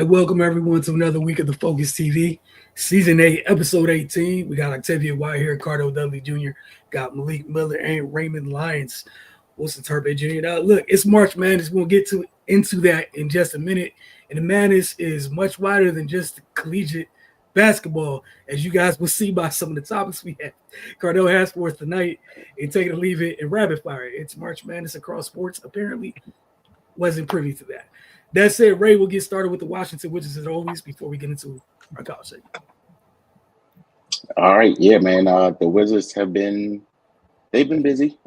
welcome everyone to another week of the Focus TV, Season 8, Episode 18. We got Octavia White here, Cardo Dudley Jr., got Malik Miller, and Raymond Lyons. Wilson Turpin Jr. Now, look, it's March Madness. We'll get into that in just a minute. And the madness is much wider than just collegiate basketball, as you guys will see by some of the topics we have. Cardell has for us tonight, and take it or leave it in rapid fire. It's March Madness across sports. Apparently, wasn't privy to that. That said, Ray, we'll get started with the Washington Wizards as always before we get into our conversation. All right, yeah, man. The Wizards they've been busy.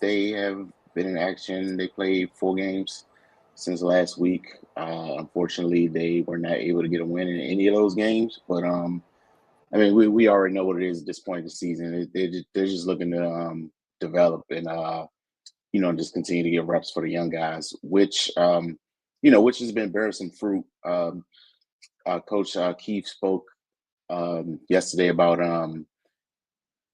They have been in action. They played 4 games since last week. Unfortunately, they were not able to get a win in any of those games. But I mean, we already know what it is at this point in the season. They're just looking to develop and just continue to get reps for the young guys, which which has been bearing some fruit. Coach Keefe spoke yesterday about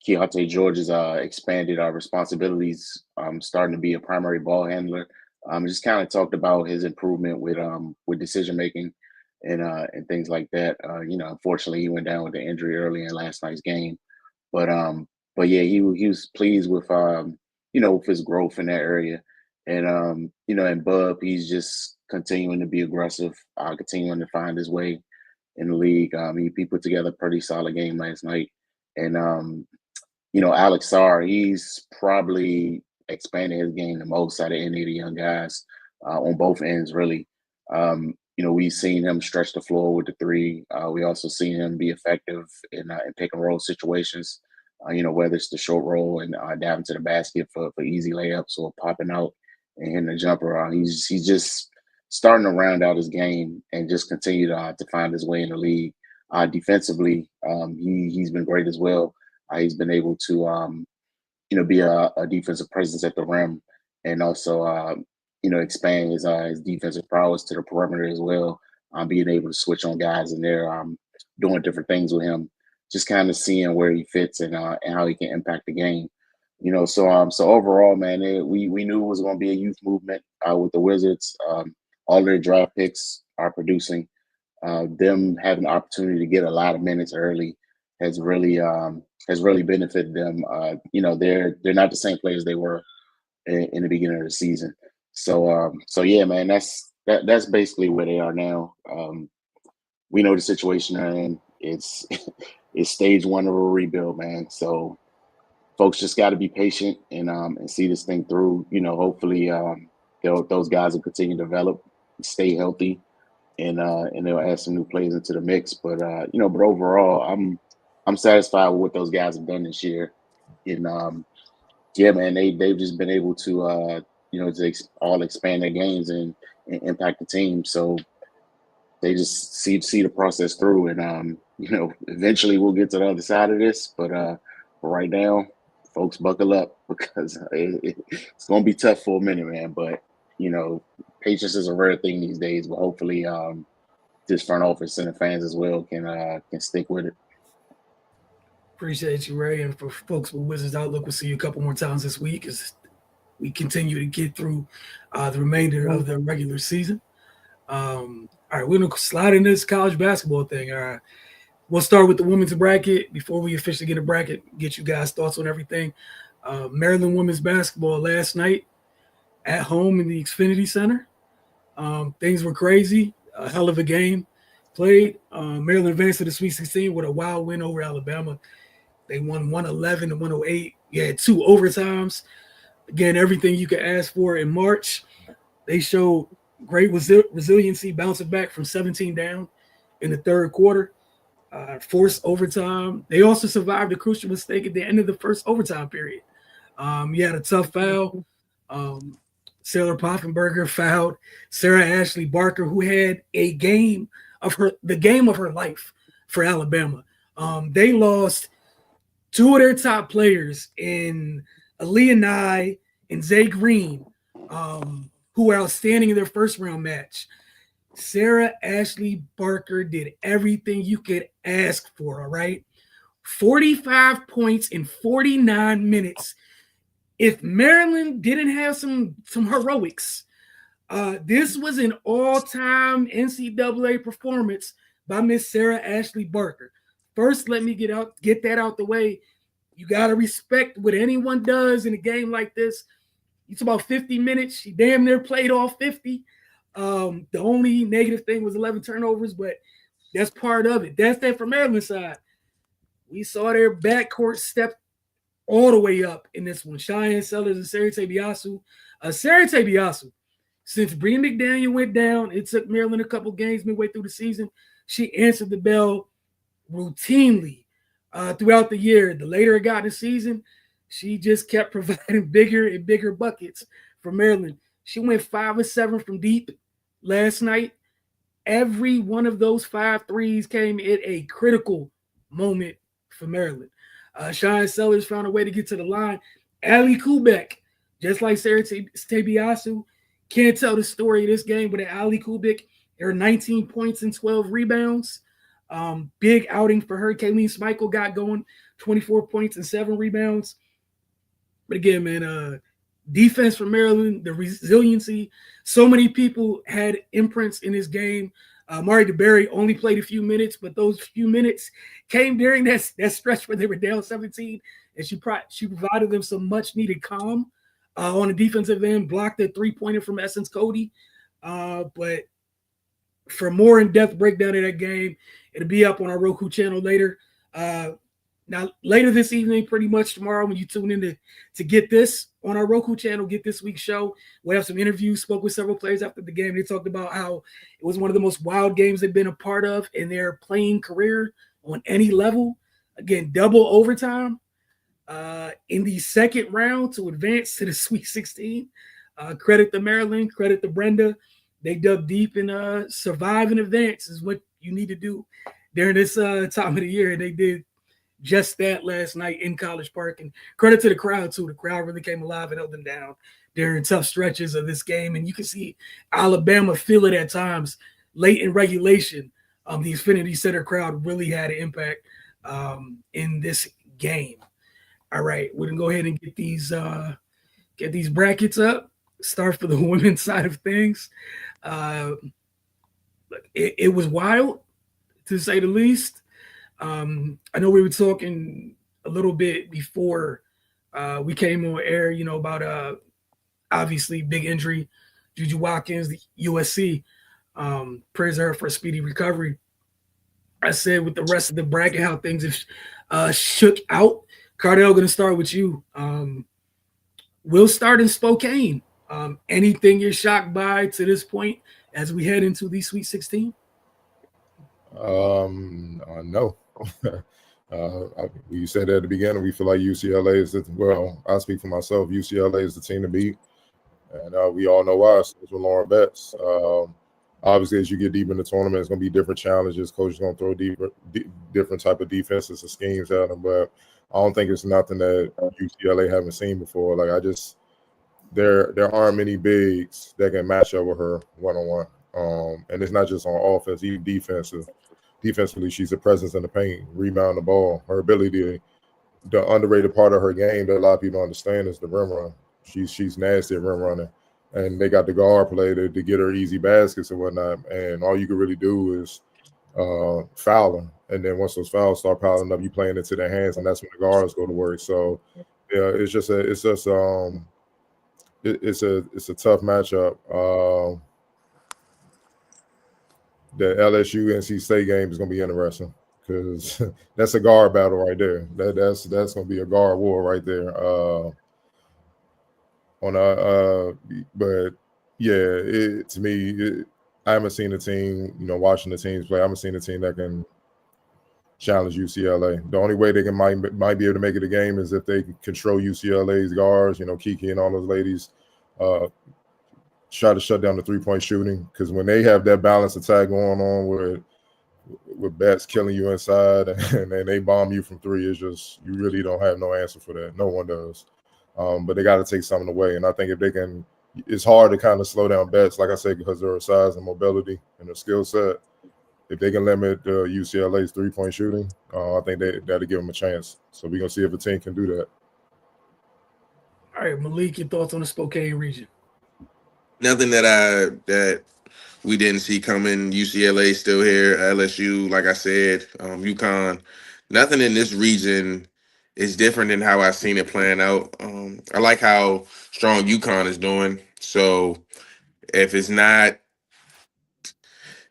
Keontae George's expanded responsibilities, starting to be a primary ball handler. Just kind of talked about his improvement with decision making and things like that. Unfortunately, he went down with the injury early in last night's game, but yeah, he was pleased with with his growth in that area, and and Bub, he's just continuing to be aggressive, continuing to find his way in the league. He put together a pretty solid game last night. And, Alex Sarr, he's probably expanded his game the most out of any of the young guys on both ends, really. We've seen him stretch the floor with the three. We also seen him be effective in pick and roll situations, whether it's the short roll and diving to the basket for easy layups or popping out and hitting the jumper. He's just starting to round out his game and just continue to find his way in the league. Defensively, he's been great as well. He's been able to, be a defensive presence at the rim and also, expand his defensive prowess to the perimeter as well. Being able to switch on guys in there, doing different things with him, just kind of seeing where he fits and how he can impact the game. So overall, man, we knew it was going to be a youth movement with the Wizards. All their draft picks are producing. Them having the opportunity to get a lot of minutes early has really benefited them. They're not the same players they were in the beginning of the season. So yeah, man, that's basically where they are now. We know the situation they're in. It's it's stage 1 of a rebuild, man. So folks just got to be patient and see this thing through. Hopefully those guys will continue to develop, stay healthy, and they'll add some new players into the mix. But but overall, I'm satisfied with what those guys have done this year. And yeah, man, they've just been able to all expand their games and impact the team. So they just see the process through, and eventually we'll get to the other side of this. But for right now, folks, buckle up because it's going to be tough for a minute, man. But patience is a rare thing these days. But hopefully, this front office and the fans as well can stick with it. Appreciate you, Ray. And for folks with Wizards Outlook, we'll see you a couple more times this week as we continue to get through the remainder of the regular season. All right, we're going to slide in this college basketball thing. All right. We'll start with the women's bracket before we officially get a bracket, get you guys' thoughts on everything. Maryland women's basketball last night at home in the Xfinity Center. Things were crazy. A hell of a game played. Maryland advanced to the Sweet 16 with a wild win over Alabama. They won 111 to 108. You had 2 overtimes. Again, everything you could ask for in March. They showed great resiliency, bouncing back from 17 down in the third quarter. Forced overtime. They also survived a crucial mistake at the end of the first overtime period. You had a tough foul. Sarah Poffenberger fouled Sarah Ashley Barker, who had the game of her life for Alabama. They lost 2 of their top players in Aaliyah Nye and Zay Green, who were outstanding in their first round match. Sarah Ashley Barker did everything you could ask for, all right? 45 points in 49 minutes. If Maryland didn't have some heroics, This was an all-time NCAA performance by Miss Sarah Ashley Barker. First, let me get that out the way. You got to respect what anyone does in a game like this. It's about 50 minutes. She damn near played all 50. The only negative thing was 11 turnovers, but that's part of it. That's that from Maryland's side. We saw their backcourt step all the way up in this one. Cheyenne Sellers and Sarah Tabiasu. Sarah Tabiasu, since Bree McDaniel went down, it took Maryland a couple games midway through the season. She answered the bell routinely throughout the year. The later it got in the season, she just kept providing bigger and bigger buckets for Maryland. She went 5 of 7 from deep last night. Every one of those 5 threes came at a critical moment for Maryland. Cheyenne Sellers found a way to get to the line. Ali Kubek, just like Sarah Tabiasu, can't tell the story of this game, but Ali Kubik, her 19 points and 12 rebounds. Big outing for her. Kayleen Schmeichel got going, 24 points and 7 rebounds. But again, man, defense for Maryland, the resiliency. So many people had imprints in this game. Mari DeBerry only played a few minutes, but those few minutes came during that stretch where they were down 17, and she provided them some much-needed calm on the defensive end, blocked a three-pointer from Essence Cody. But for more in-depth breakdown of that game, it'll be up on our Roku channel later. Now, later this evening, pretty much tomorrow, when you tune in to get this on our Roku channel, get this week's show, we have some interviews, spoke with several players after the game. They talked about how it was one of the most wild games they've been a part of in their playing career on any level. Again, double overtime in the second round to advance to the Sweet 16. Credit to Maryland, credit to Brenda. They dug deep and survive and advance is what you need to do during this time of the year. And they did just that last night in College Park. And credit to the crowd, too. The crowd really came alive and held them down during tough stretches of this game. And you can see Alabama feel it at times late in regulation. The Xfinity Center crowd really had an impact in this game. All right, we're going to go ahead and get these brackets up. Start for the women's side of things. It was wild, to say the least. I know we were talking a little bit before we came on air, about obviously big injury, Juju Watkins, the USC. Prayers to her for a speedy recovery. I said with the rest of the bracket how things have shook out. Cardell, going to start with you. We'll start in Spokane. Anything you're shocked by to this point as we head into the Sweet 16? No. You said at the beginning, we feel like UCLA is I speak for myself. UCLA is the team to beat, and we all know why. So it's with Lauren Betts. Obviously, as you get deep in the tournament, it's going to be different challenges. Coach is going to throw different type of defenses and schemes at them, but I don't think it's nothing that UCLA haven't seen before. Like there aren't many bigs that can match up with her one-on-one, and it's not just on offense, even defensive. Defensively, she's a presence in the paint, rebound the ball. Her ability, the underrated part of her game that a lot of people don't understand is the rim run. She's nasty at rim running, and they got the guard play to get her easy baskets and whatnot. And all you can really do is foul them. And then once those fouls start piling up, you playing into their hands, and that's when the guards go to work. So yeah, it's a tough matchup. The LSU NC State game is going to be interesting because that's a guard battle right there. That's going to be a guard war right there. But yeah, to me, I haven't seen a team, watching the teams play. I haven't seen a team that can challenge UCLA. The only way they might be able to make it a game is if they can control UCLA's guards. Kiki and all those ladies. Try to shut down the three-point shooting, because when they have that balanced attack going on with Betts killing you inside and they bomb you from three, it's just you really don't have no answer for that. No one does. But they got to take something away, and I think if they can, it's hard to kind of slow down Betts, like I said, because of her size and mobility and her skill set. If they can limit UCLA's three-point shooting, I think that'll give them a chance. So we're gonna see if a team can do that. All right, Malik, your thoughts on the Spokane region? Nothing that we didn't see coming. UCLA still here. LSU, like I said, UConn. Nothing in this region is different than how I've seen it playing out. I like how strong UConn is doing. So if it's not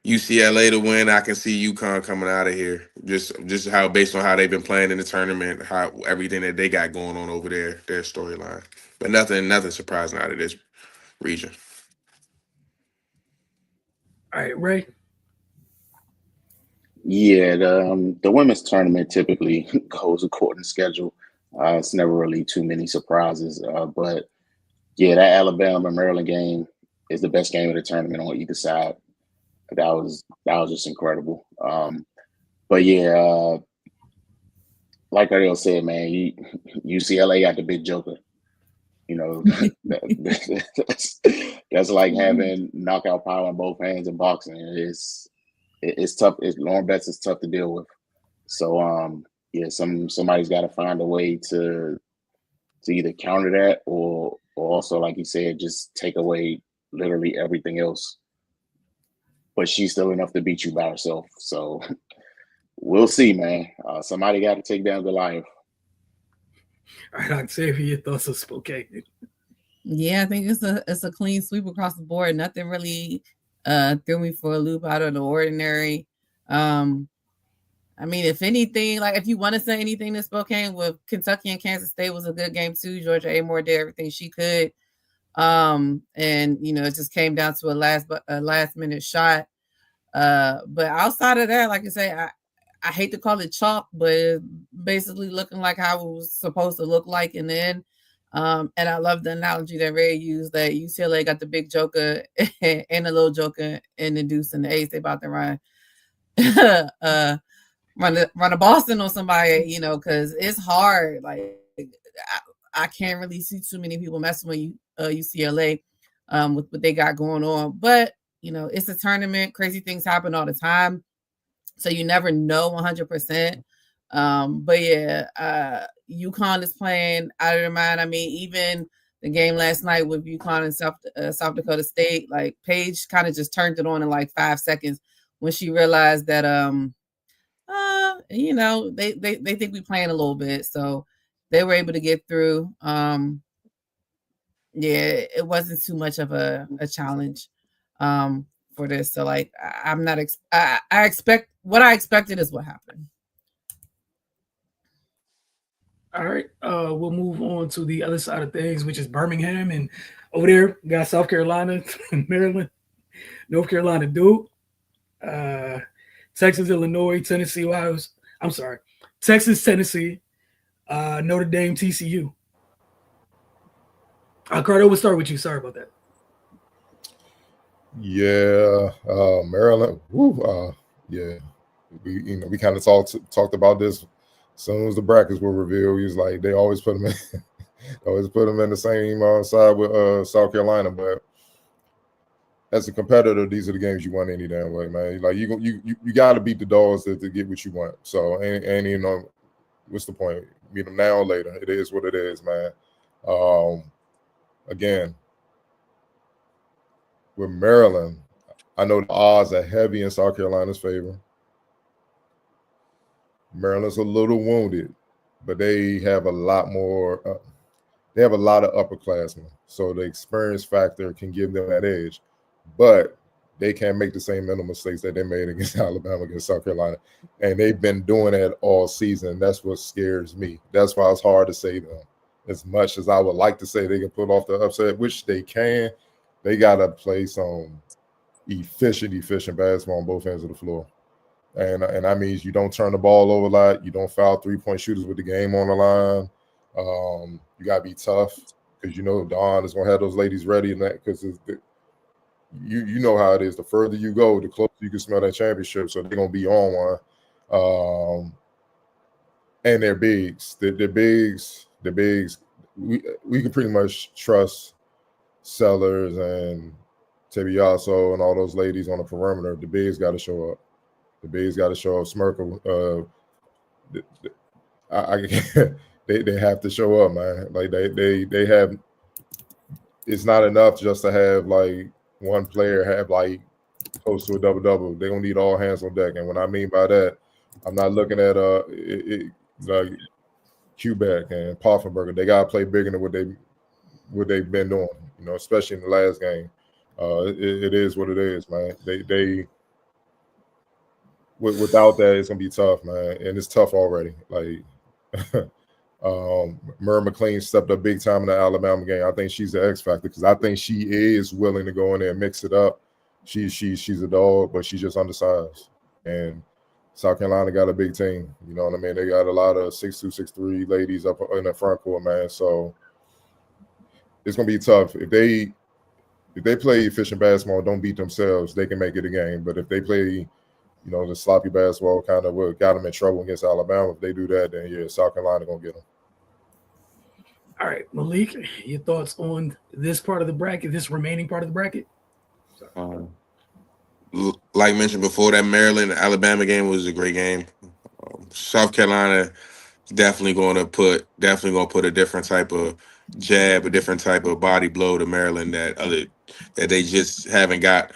UCLA to win, I can see UConn coming out of here. Just how based on how they've been playing in the tournament, how everything that they got going on over there, their storyline. But nothing surprising out of this region. All right, Ray. Yeah, the women's tournament typically goes according to schedule. It's never really too many surprises. But yeah, that Alabama Maryland game is the best game of the tournament on either side. That was just incredible. But yeah, like Ariel said, man, UCLA got the big joker. You know, that's like having knockout power in both hands in boxing. It's tough. Lauren Betts is tough to deal with. So yeah, somebody's got to find a way to either counter that or also, like you said, just take away literally everything else. But she's still enough to beat you by herself. So we'll see, man. Somebody got to take down Goliath. All right, Octavia, your thoughts on Spokane? Yeah, I think it's a clean sweep across the board. Nothing really threw me for a loop out of the ordinary. I mean, if anything, like if you want to say anything to Spokane, with Kentucky and Kansas State was a good game too. Georgia Amore did everything she could. And it just came down to a last minute shot. But outside of that, like I say, I hate to call it chalk, but basically looking like how it was supposed to look like in the end. And I love the analogy that Ray used, that UCLA got the big joker and the little joker and the deuce and the ace. They about to run a Boston on somebody, because it's hard. Like I can't really see too many people messing with UCLA with what they got going on. But it's a tournament. Crazy things happen all the time, so you never know 100%. But yeah, UConn is playing out of their mind. I mean, even the game last night with UConn and South Dakota State, like Paige kind of just turned it on in like 5 seconds when she realized that they think we playing a little bit, so they were able to get through. Yeah, it wasn't too much of a challenge for this. So like, I'm not. I expect what I expected is what happened. All right, we'll move on to the other side of things, which is Birmingham, and over there we got South Carolina, Maryland, North Carolina, Duke, Texas, Illinois, Tennessee, Ohio. I'm sorry, Texas, Tennessee, Notre Dame, TCU. Cardo, we'll start with you. Sorry about that. Yeah, Maryland. Yeah, we kind of talked about this as soon as the brackets were revealed. He was like, they always put them in the same side with South Carolina. But as a competitor, these are the games you want any damn way, man. Like you got to beat the dogs to get what you want. So and what's the point? Meet them now or later. It is what it is, man. Again, with Maryland, I know the odds are heavy in South Carolina's favor. Maryland's a little wounded, but they have a lot more. They have a lot of upperclassmen, so the experience factor can give them that edge. But they can't make the same mental mistakes that they made against Alabama, against South Carolina, and they've been doing that all season. That's what scares me. That's why it's hard to say them. As much as I would like to say they can pull off the upset, which they can, they got to play some efficient basketball on both ends of the floor. And that means you don't turn the ball over a lot. You don't foul three-point shooters with the game on the line. You got to be tough because Dawn is going to have those ladies ready in that, because you know how it is. The further you go, the closer you can smell that championship. So they're going to be on one. And their bigs. The bigs, we can pretty much trust Sellers and Tebiaso and all those ladies on the perimeter. The bigs got to show up. Smirka, they have to show up, man. Like they have it's not enough just to have like one player have like close to a double-double. They're gonna need all hands on deck. And what I mean by that, I'm not looking at like Quebec and Poffenberger. They gotta play bigger than what they've been doing, you know, especially in the last game. It is what it is, man. They without that, it's gonna be tough, man. And it's tough already. Like Murray McLean stepped up big time in the Alabama game. I think she's the X factor because I think she is willing to go in there and mix it up. She's a dog, but she's just undersized. And South Carolina got a big team. You know what I mean? They got a lot of 6'2", 6'3" ladies up in the front court, man. So it's gonna be tough. If they play efficient basketball, don't beat themselves, they can make it a game. But if they play, you know, the sloppy basketball, kind of what got them in trouble against Alabama, if they do that, then yeah, South Carolina gonna get them. All right, Malik, your thoughts on this part of the bracket, this remaining part of the bracket? Like mentioned before, that Maryland-Alabama game was a great game. South Carolina definitely going to put a different type of jab, a different type of body blow to Maryland that they just haven't got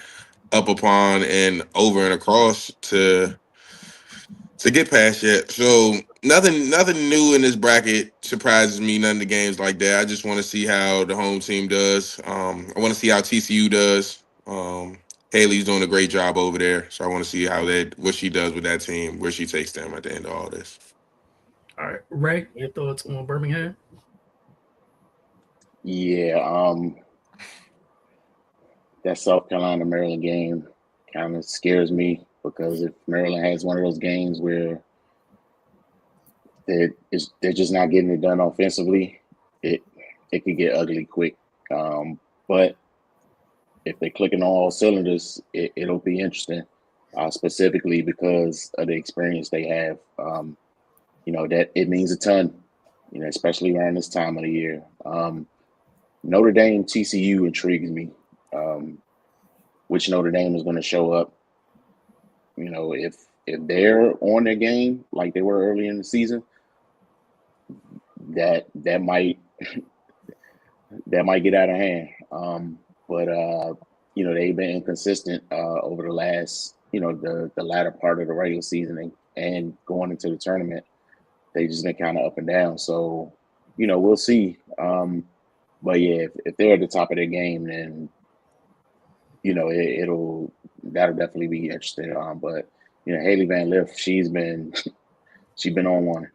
up upon and over and across to get past yet. So nothing new in this bracket surprises me. None of the games like that. I just want to see how the home team does. I want to see how TCU does. Haley's doing a great job over there, so I want to see what she does with that team, where she takes them at the end of all this. All right, Ray, your thoughts on Birmingham? Yeah, that South Carolina Maryland game kind of scares me because if Maryland has one of those games where they're just not getting it done offensively, it could get ugly quick. But if they're clicking on all cylinders, it'll be interesting, specifically because of the experience they have. You know, that it means a ton, you know, especially around this time of the year. Notre Dame TCU intrigues me. Which Notre Dame is going to show up. You know, if they're on their game like they were early in the season, that might get out of hand. But you know, they've been inconsistent over the last, you know, the latter part of the regular season and going into the tournament. They just been kind of up and down. So, you know, we'll see. But yeah, if they're at the top of their game, then you know that'll definitely be interesting. But you know, Haley Van Lith, she's been on one.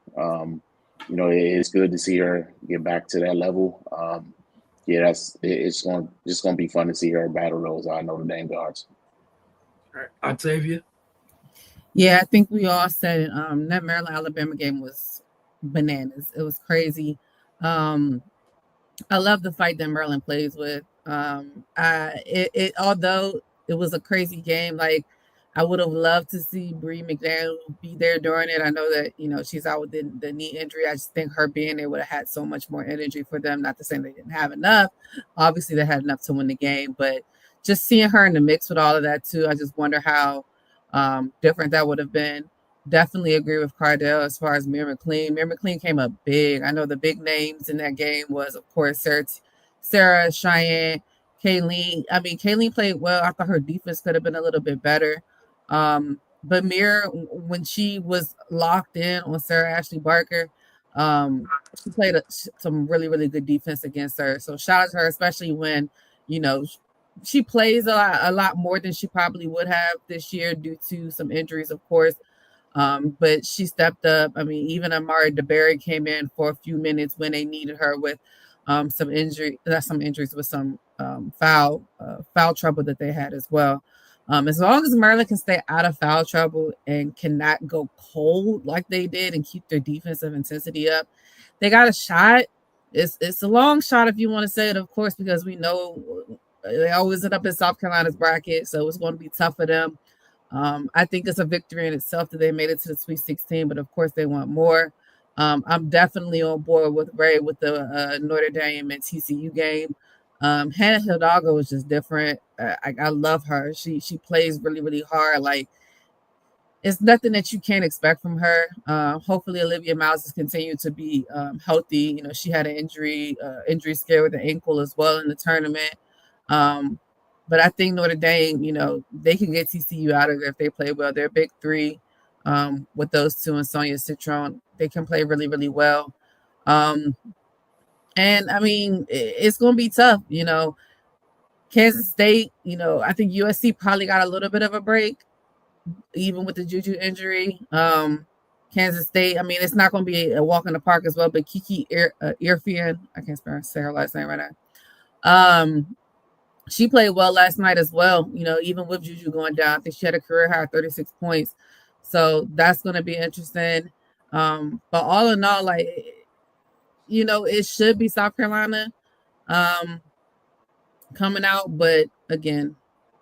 You know, it's good to see her get back to that level. Yeah, it's just going to be fun to see her battle those Notre Dame guards. All right, Octavia. Yeah, I think we all said it. That Maryland Alabama game was bananas. It was crazy. I love the fight that Maryland plays with. Although it was a crazy game, like I would have loved to see Bree McDaniel be there during it. I know that, you know, she's out with the knee injury. I just think her being there would have had so much more energy for them. Not to say they didn't have enough. Obviously, they had enough to win the game, but just seeing her in the mix with all of that too, I just wonder how different that would have been. Definitely agree with Cardell as far as Mary McLean. Mary McLean came up big. I know the big names in that game was, of course, Sarah, Cheyenne, Kayleen. I mean, Kayleen played well. I thought her defense could have been a little bit better. But Mira, when she was locked in on Sarah Ashley Barker, she played some really, really good defense against her. So shout out to her, especially when, you know, she plays a lot more than she probably would have this year due to some injuries, of course. But she stepped up. I mean, even Amari DeBerry came in for a few minutes when they needed her with some injuries with some foul trouble that they had as well. As long as Maryland can stay out of foul trouble and cannot go cold like they did and keep their defensive intensity up, they got a shot. It's a long shot if you want to say it, of course, because we know they always end up in South Carolina's bracket, so it's going to be tough for them. I think it's a victory in itself that they made it to the Sweet 16, but of course they want more. I'm definitely on board with Ray with the Notre Dame and TCU game. Hannah Hidalgo is just different. I love her. She plays really, really hard. Like, it's nothing that you can't expect from her. Hopefully Olivia Miles has continued to be healthy. She had an injury scare with the ankle as well in the tournament. But I think Notre Dame, they can get TCU out of there if they play well. They're big three with those two and Sonia Citron. They can play really, really well. And I mean, it's going to be tough. Kansas State, I think USC probably got a little bit of a break, even with the Juju injury. Kansas State, I mean, it's not going to be a walk in the park as well, but Kiki Irfian, I can't say her last name right now. She played well last night as well, even with Juju going down. I think she had a career high of 36 points. So that's going to be interesting. But all in all, it should be South Carolina coming out. But again,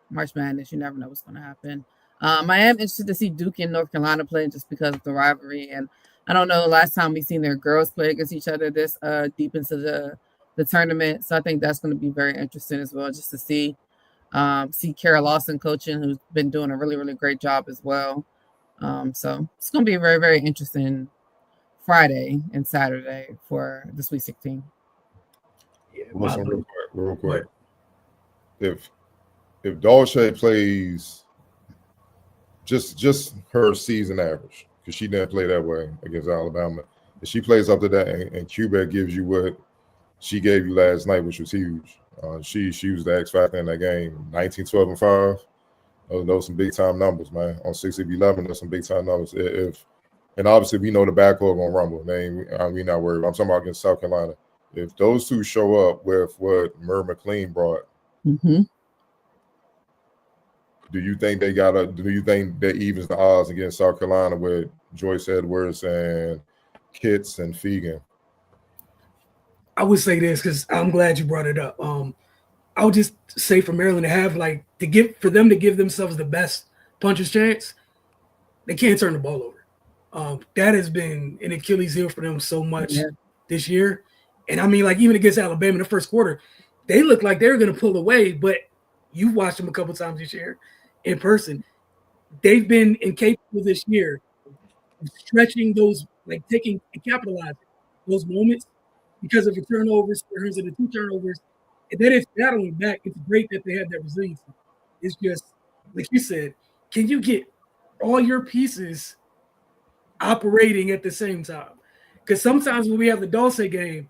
March Madness, you never know what's going to happen. I am interested to see Duke and North Carolina play just because of the rivalry. And I don't know the last time we've seen their girls play against each other this deep into the tournament. So I think that's going to be very interesting as well, just to see Kara Lawson coaching, who's been doing a really, really great job as well. So it's going to be a very, very interesting Friday and Saturday for the Sweet 16. Yeah, Listen, real quick. If Dolce plays just her season average, because she didn't play that way against Alabama, if she plays up to that and Quebec gives you what she gave you last night, which was huge. She was the X factor in that game. 19, 12, and 5. Those some big time numbers, man. On 6 of 11, those some big time numbers. And obviously we know the backcourt gonna rumble. We're not worried. I'm talking about against South Carolina. If those two show up with what Murray McLean brought, do you think that evens the odds against South Carolina with Joyce Edwards and Kitts and Fegan? I would say this because I'm glad you brought it up. I would just say for Maryland to have for them to give themselves the best puncher's chance, they can't turn the ball over. That has been an Achilles heel for them so much this year. And I mean, even against Alabama in the first quarter, they looked like they were going to pull away, but you've watched them a couple times this year in person. They've been incapable this year of stretching those, taking and capitalizing those moments because of the turnovers, because of the 2 turnovers. And then it's battling back. It's great that they have that resiliency. It's just, like you said, can you get all your pieces operating at the same time? Because sometimes when we have the Dulce game,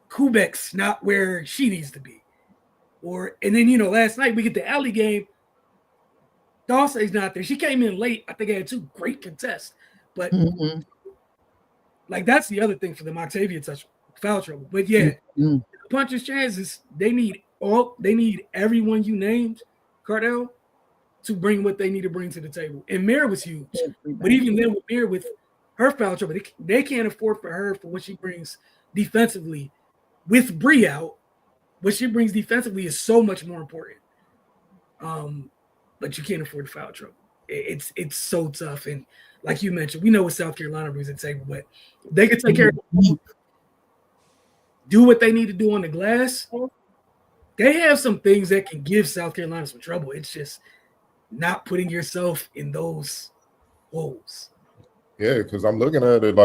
Kubek's not where she needs to be. And then, last night we get the Alley game. Dulce's not there. She came in late. I think I had 2 great contests. But, that's the other thing for them. Octavia touched foul trouble. But, the puncher's chances, they need everyone you named, Cardell, to bring what they need to bring to the table. And Mare was huge. But even then with Mare, with her foul trouble, they can't afford for her for what she brings defensively. With Bree out, what she brings defensively is so much more important. But you can't afford the foul trouble. It's so tough. And like you mentioned, we know what South Carolina brings to the table, but they can take care of it. Do what they need to do on the glass. They have some things that can give South Carolina some trouble. It's just not putting yourself in those holes. Yeah, because I'm looking at it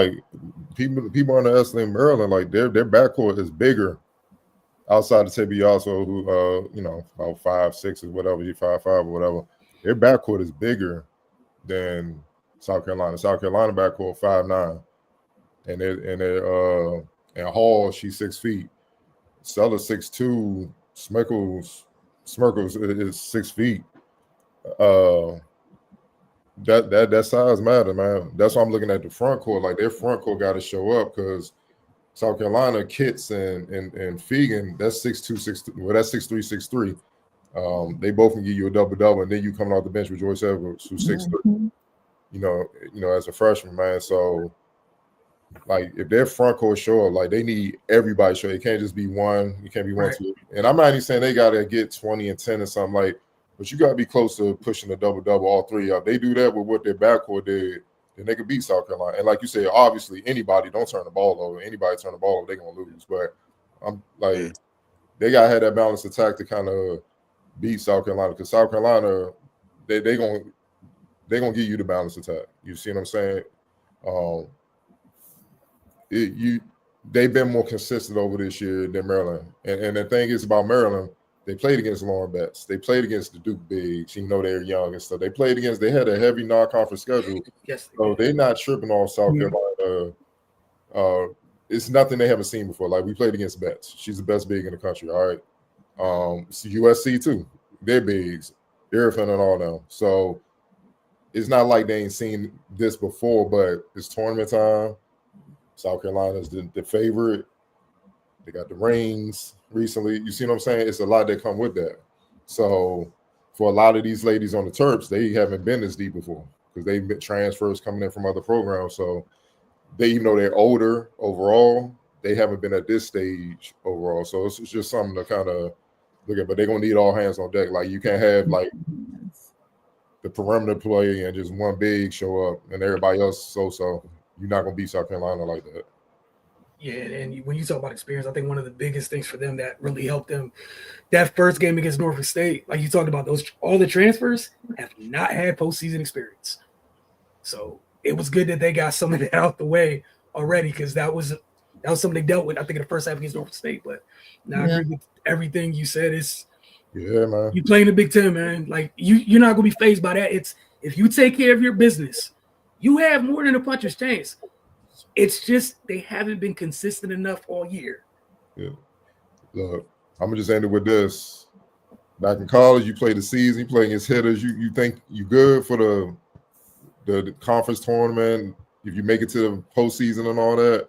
people underestimate Maryland. Their backcourt is bigger outside of Tibby also, who about 5'6" or whatever, 5'5" or whatever. Their backcourt is bigger than South Carolina. South Carolina backcourt 5'9", and Hall, she's 6 feet. Stella 6'2", Smirkles is 6 feet. That size matter, man. That's why I'm looking at the front court. Their front court got to show up because South Carolina, Kitts and Fegan, that's 6'2", 6'3". Well, that's 6'3", 6'3". They both can give you a double, and then you coming off the bench with Joyce Edwards, who's 6'3". As a freshman, man. So, if their front court show up, they need everybody to show. It can't just be one. It can't be one, two. And I'm not even saying they got to get 20 and 10 or something but you got to be close to pushing a double, all 3 up. They do that with what their backcourt did, then they could beat South Carolina. And like you said, obviously, anybody don't turn the ball over. Anybody turn the ball over, they're going to lose. But I'm they got to have that balanced attack to kind of beat South Carolina because South Carolina, they going they're gonna give you the balanced attack. You see what I'm saying? They've been more consistent over this year than Maryland. And the thing is about Maryland, they played against Lauren Betts. They played against the Duke Bigs. You know they're young and stuff. They had a heavy non-conference schedule. Yes. So they're not tripping off South Carolina. It's nothing they haven't seen before. Like we played against Betts. She's the best big in the country. All right. USC too. They're bigs. Irrefant and all them. So it's not like they ain't seen this before, but it's tournament time. South Carolina's the favorite. They got the rings recently. You see what I'm saying? It's a lot that come with that. So for a lot of these ladies on the Terps, they haven't been this deep before because they've been transfers coming in from other programs. So they, even though they're older overall, they haven't been at this stage overall. So it's just something to kind of look at. But they're gonna need all hands on deck. Like you can't have like the perimeter play and just one big show up and everybody else so. You're not going to beat South Carolina like that. Yeah, and when you talk about experience, I think one of the biggest things for them that really helped them, that first game against Norfolk State, like you talked about, all the transfers have not had postseason experience. So it was good that they got some of that out the way already because that was something they dealt with, I think, in the first half against Norfolk State. But now I agree with everything you said. Man. You playing the Big Ten, man. Like you're not going to be fazed by that. It's if you take care of your business, you have more than a puncher's chance. It's just they haven't been consistent enough all year. Yeah. Look, I'm gonna just end it with this. Back in college, you play the season, you play against hitters. You think you good for the conference tournament if you make it to the postseason and all that.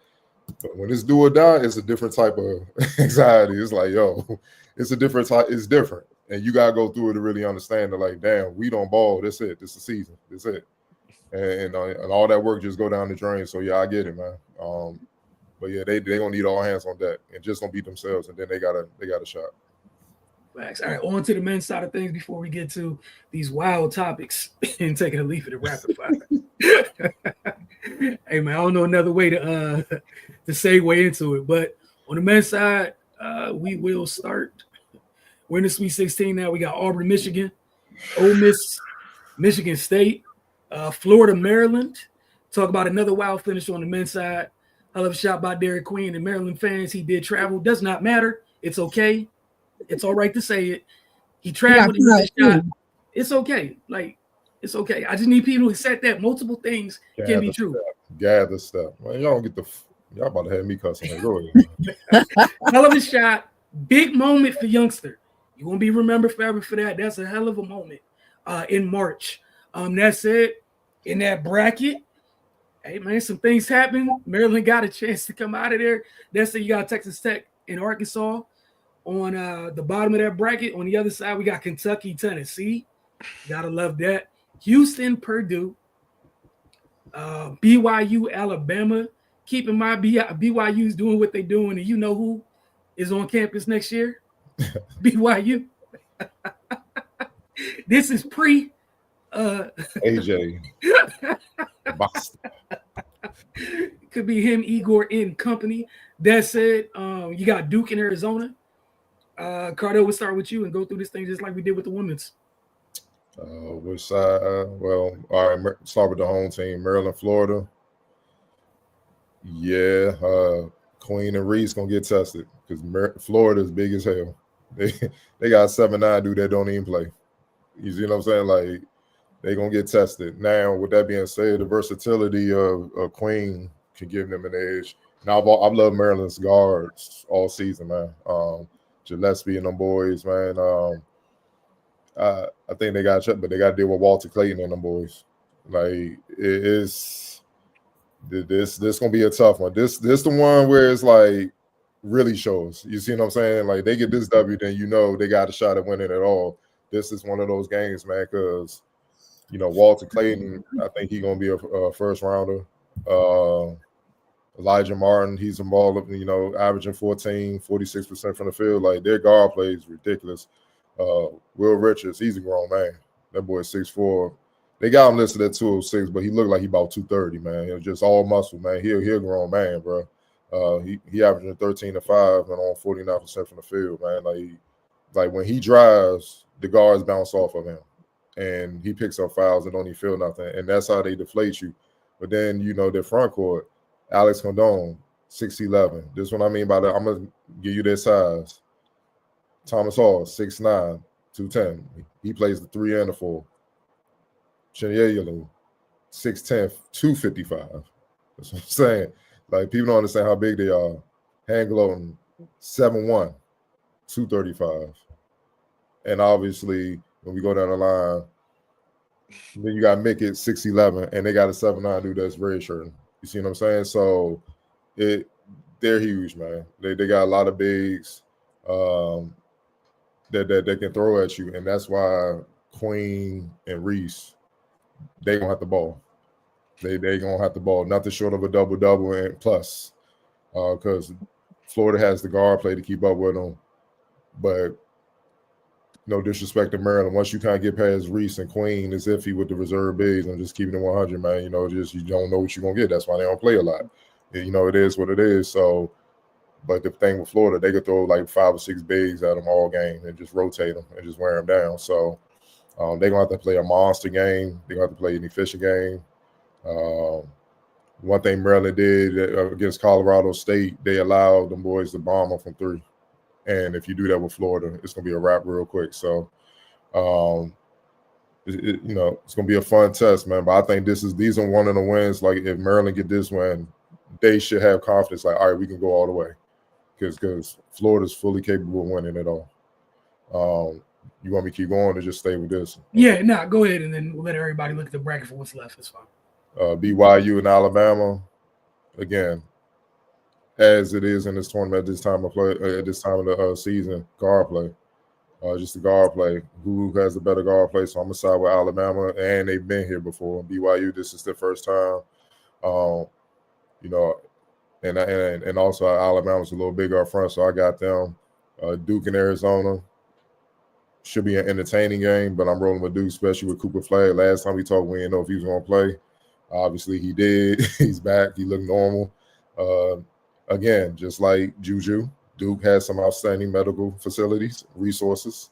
But when it's do or die, it's a different type of anxiety. It's like, yo, it's a different type. It's different, and you gotta go through it to really understand it. Like, damn, we don't ball. That's it. This is the season. That's it. And all that work just go down the drain. So yeah, I get it, man. But yeah, they gonna need all hands on deck and just don't beat themselves, and then they got a shot. Facts. All right, on to the men's side of things before we get to these wild topics and taking a leaf of the rapid fire. Hey man, I don't know another way to segue into it, but on the men's side, we will start. We're in the Sweet 16 now. We got Auburn, Michigan, Ole Miss, Michigan State. Florida, Maryland. Talk about another wild finish on the men's side. I love a shot by Derek Queen and Maryland fans. He did travel. Does not matter. It's okay. It's all right to say it. He traveled. He missed a shot. It's okay. Like, it's okay. I just need people to accept that multiple things can be true. Gather stuff. Man, y'all don't get y'all about to have me cussing. Go ahead. Hell of a shot. Big moment for youngster. You're going to be remembered forever for that. That's a hell of a moment in March. That's it. In that bracket, hey man, some things happened. Maryland got a chance to come out of there. That's it. You got Texas Tech and Arkansas on the bottom of that bracket. On the other side, we got Kentucky, Tennessee. Gotta love that. Houston, Purdue, BYU, Alabama. Keep in mind, BYU's doing what they're doing, and you know who is on campus next year? BYU. This is pre. AJ. Could be him, Igor, in company. That said, you got Duke in Arizona. Cardell, we'll start with you and go through this thing just like we did with the women's. Which side? Well, all right, start with the home team, Maryland, Florida. Yeah, Queen and Reese gonna get tested because Florida's big as hell. They got 7'9" dude that don't even play. You see what I'm saying? Like, they're going to get tested. Now, with that being said, the versatility of Queen can give them an edge. Now, I've loved Maryland's guards all season, man. Gillespie and them boys, man. I think they got checked, but they got to deal with Walter Clayton and them boys. Like, this going to be a tough one. This the one where it's like really shows. You see what I'm saying? Like, they get this W, then you know they got a shot at winning it all. This is one of those games, man, because Walter Clayton, I think he's going to be a first rounder. Elijah Martin, he's a baller, averaging 46% from the field. Like, their guard play is ridiculous. Will Richards, he's a grown man. That boy is 6'4". They got him listed at 206, but he looked like he about 230, man. He was just all muscle, man. He a grown man, bro. He averaging 13 to 5 and on 49% from the field, man. Like when he drives, the guards bounce off of him. and he picks up fouls and don't even feel nothing, and that's how they deflate you. But then their front court, Alex Condon, 6'11". This is what I mean by that. I'm gonna give you their size. Thomas Hall, 6'9", 210. He plays the 3 and the 4. Chinyelu, 6'10", 255. That's what I'm saying. Like, people don't understand how big they are. Hangloten, 7'1", 235. And obviously, when we go down the line, then you got Mick at 6'11", and they got a 7'9" dude that's red shirt. You see what I'm saying? So they're huge, man. They got a lot of bigs that they can throw at you, and that's why Queen and Reese, they gonna have the ball. They gonna have the ball, nothing short of a double and plus, because Florida has the guard play to keep up with them. But no disrespect to Maryland, once you kind of get past Reese and Queen, it's iffy with the reserve bigs. I'm just keeping it 100, man. Just you don't know what you're gonna get. That's why they don't play a lot. It is what it is. So, but the thing with Florida, they could throw like 5 or 6 bigs at them all game and just rotate them and just wear them down. So they're gonna have to play a monster game. They're gonna have to play an efficient game. One thing Maryland did against Colorado State, they allowed them boys to bomb them from 3. And if you do that with Florida, it's going to be a wrap real quick. So, it's going to be a fun test, man. But I think these are one of the wins. Like, if Maryland get this win, they should have confidence. Like, all right, we can go all the way, because Florida's fully capable of winning it all. You want me to keep going or just stay with this? Yeah, go ahead, and then we'll let everybody look at the bracket for what's left. It's fine. BYU and Alabama, again, as it is in this tournament at this time of the season, guard play, just the guard play. Who has the better guard play? So I'm gonna side with Alabama, and they've been here before. BYU, this is their first time, and also Alabama's a little bigger up front, so I got them. Duke and Arizona should be an entertaining game, but I'm rolling with Duke, especially with Cooper Flag. Last time we talked, we didn't know if he was gonna play. Obviously, he did. He's back. He looked normal. Again, just like Juju, Duke has some outstanding medical facilities, resources.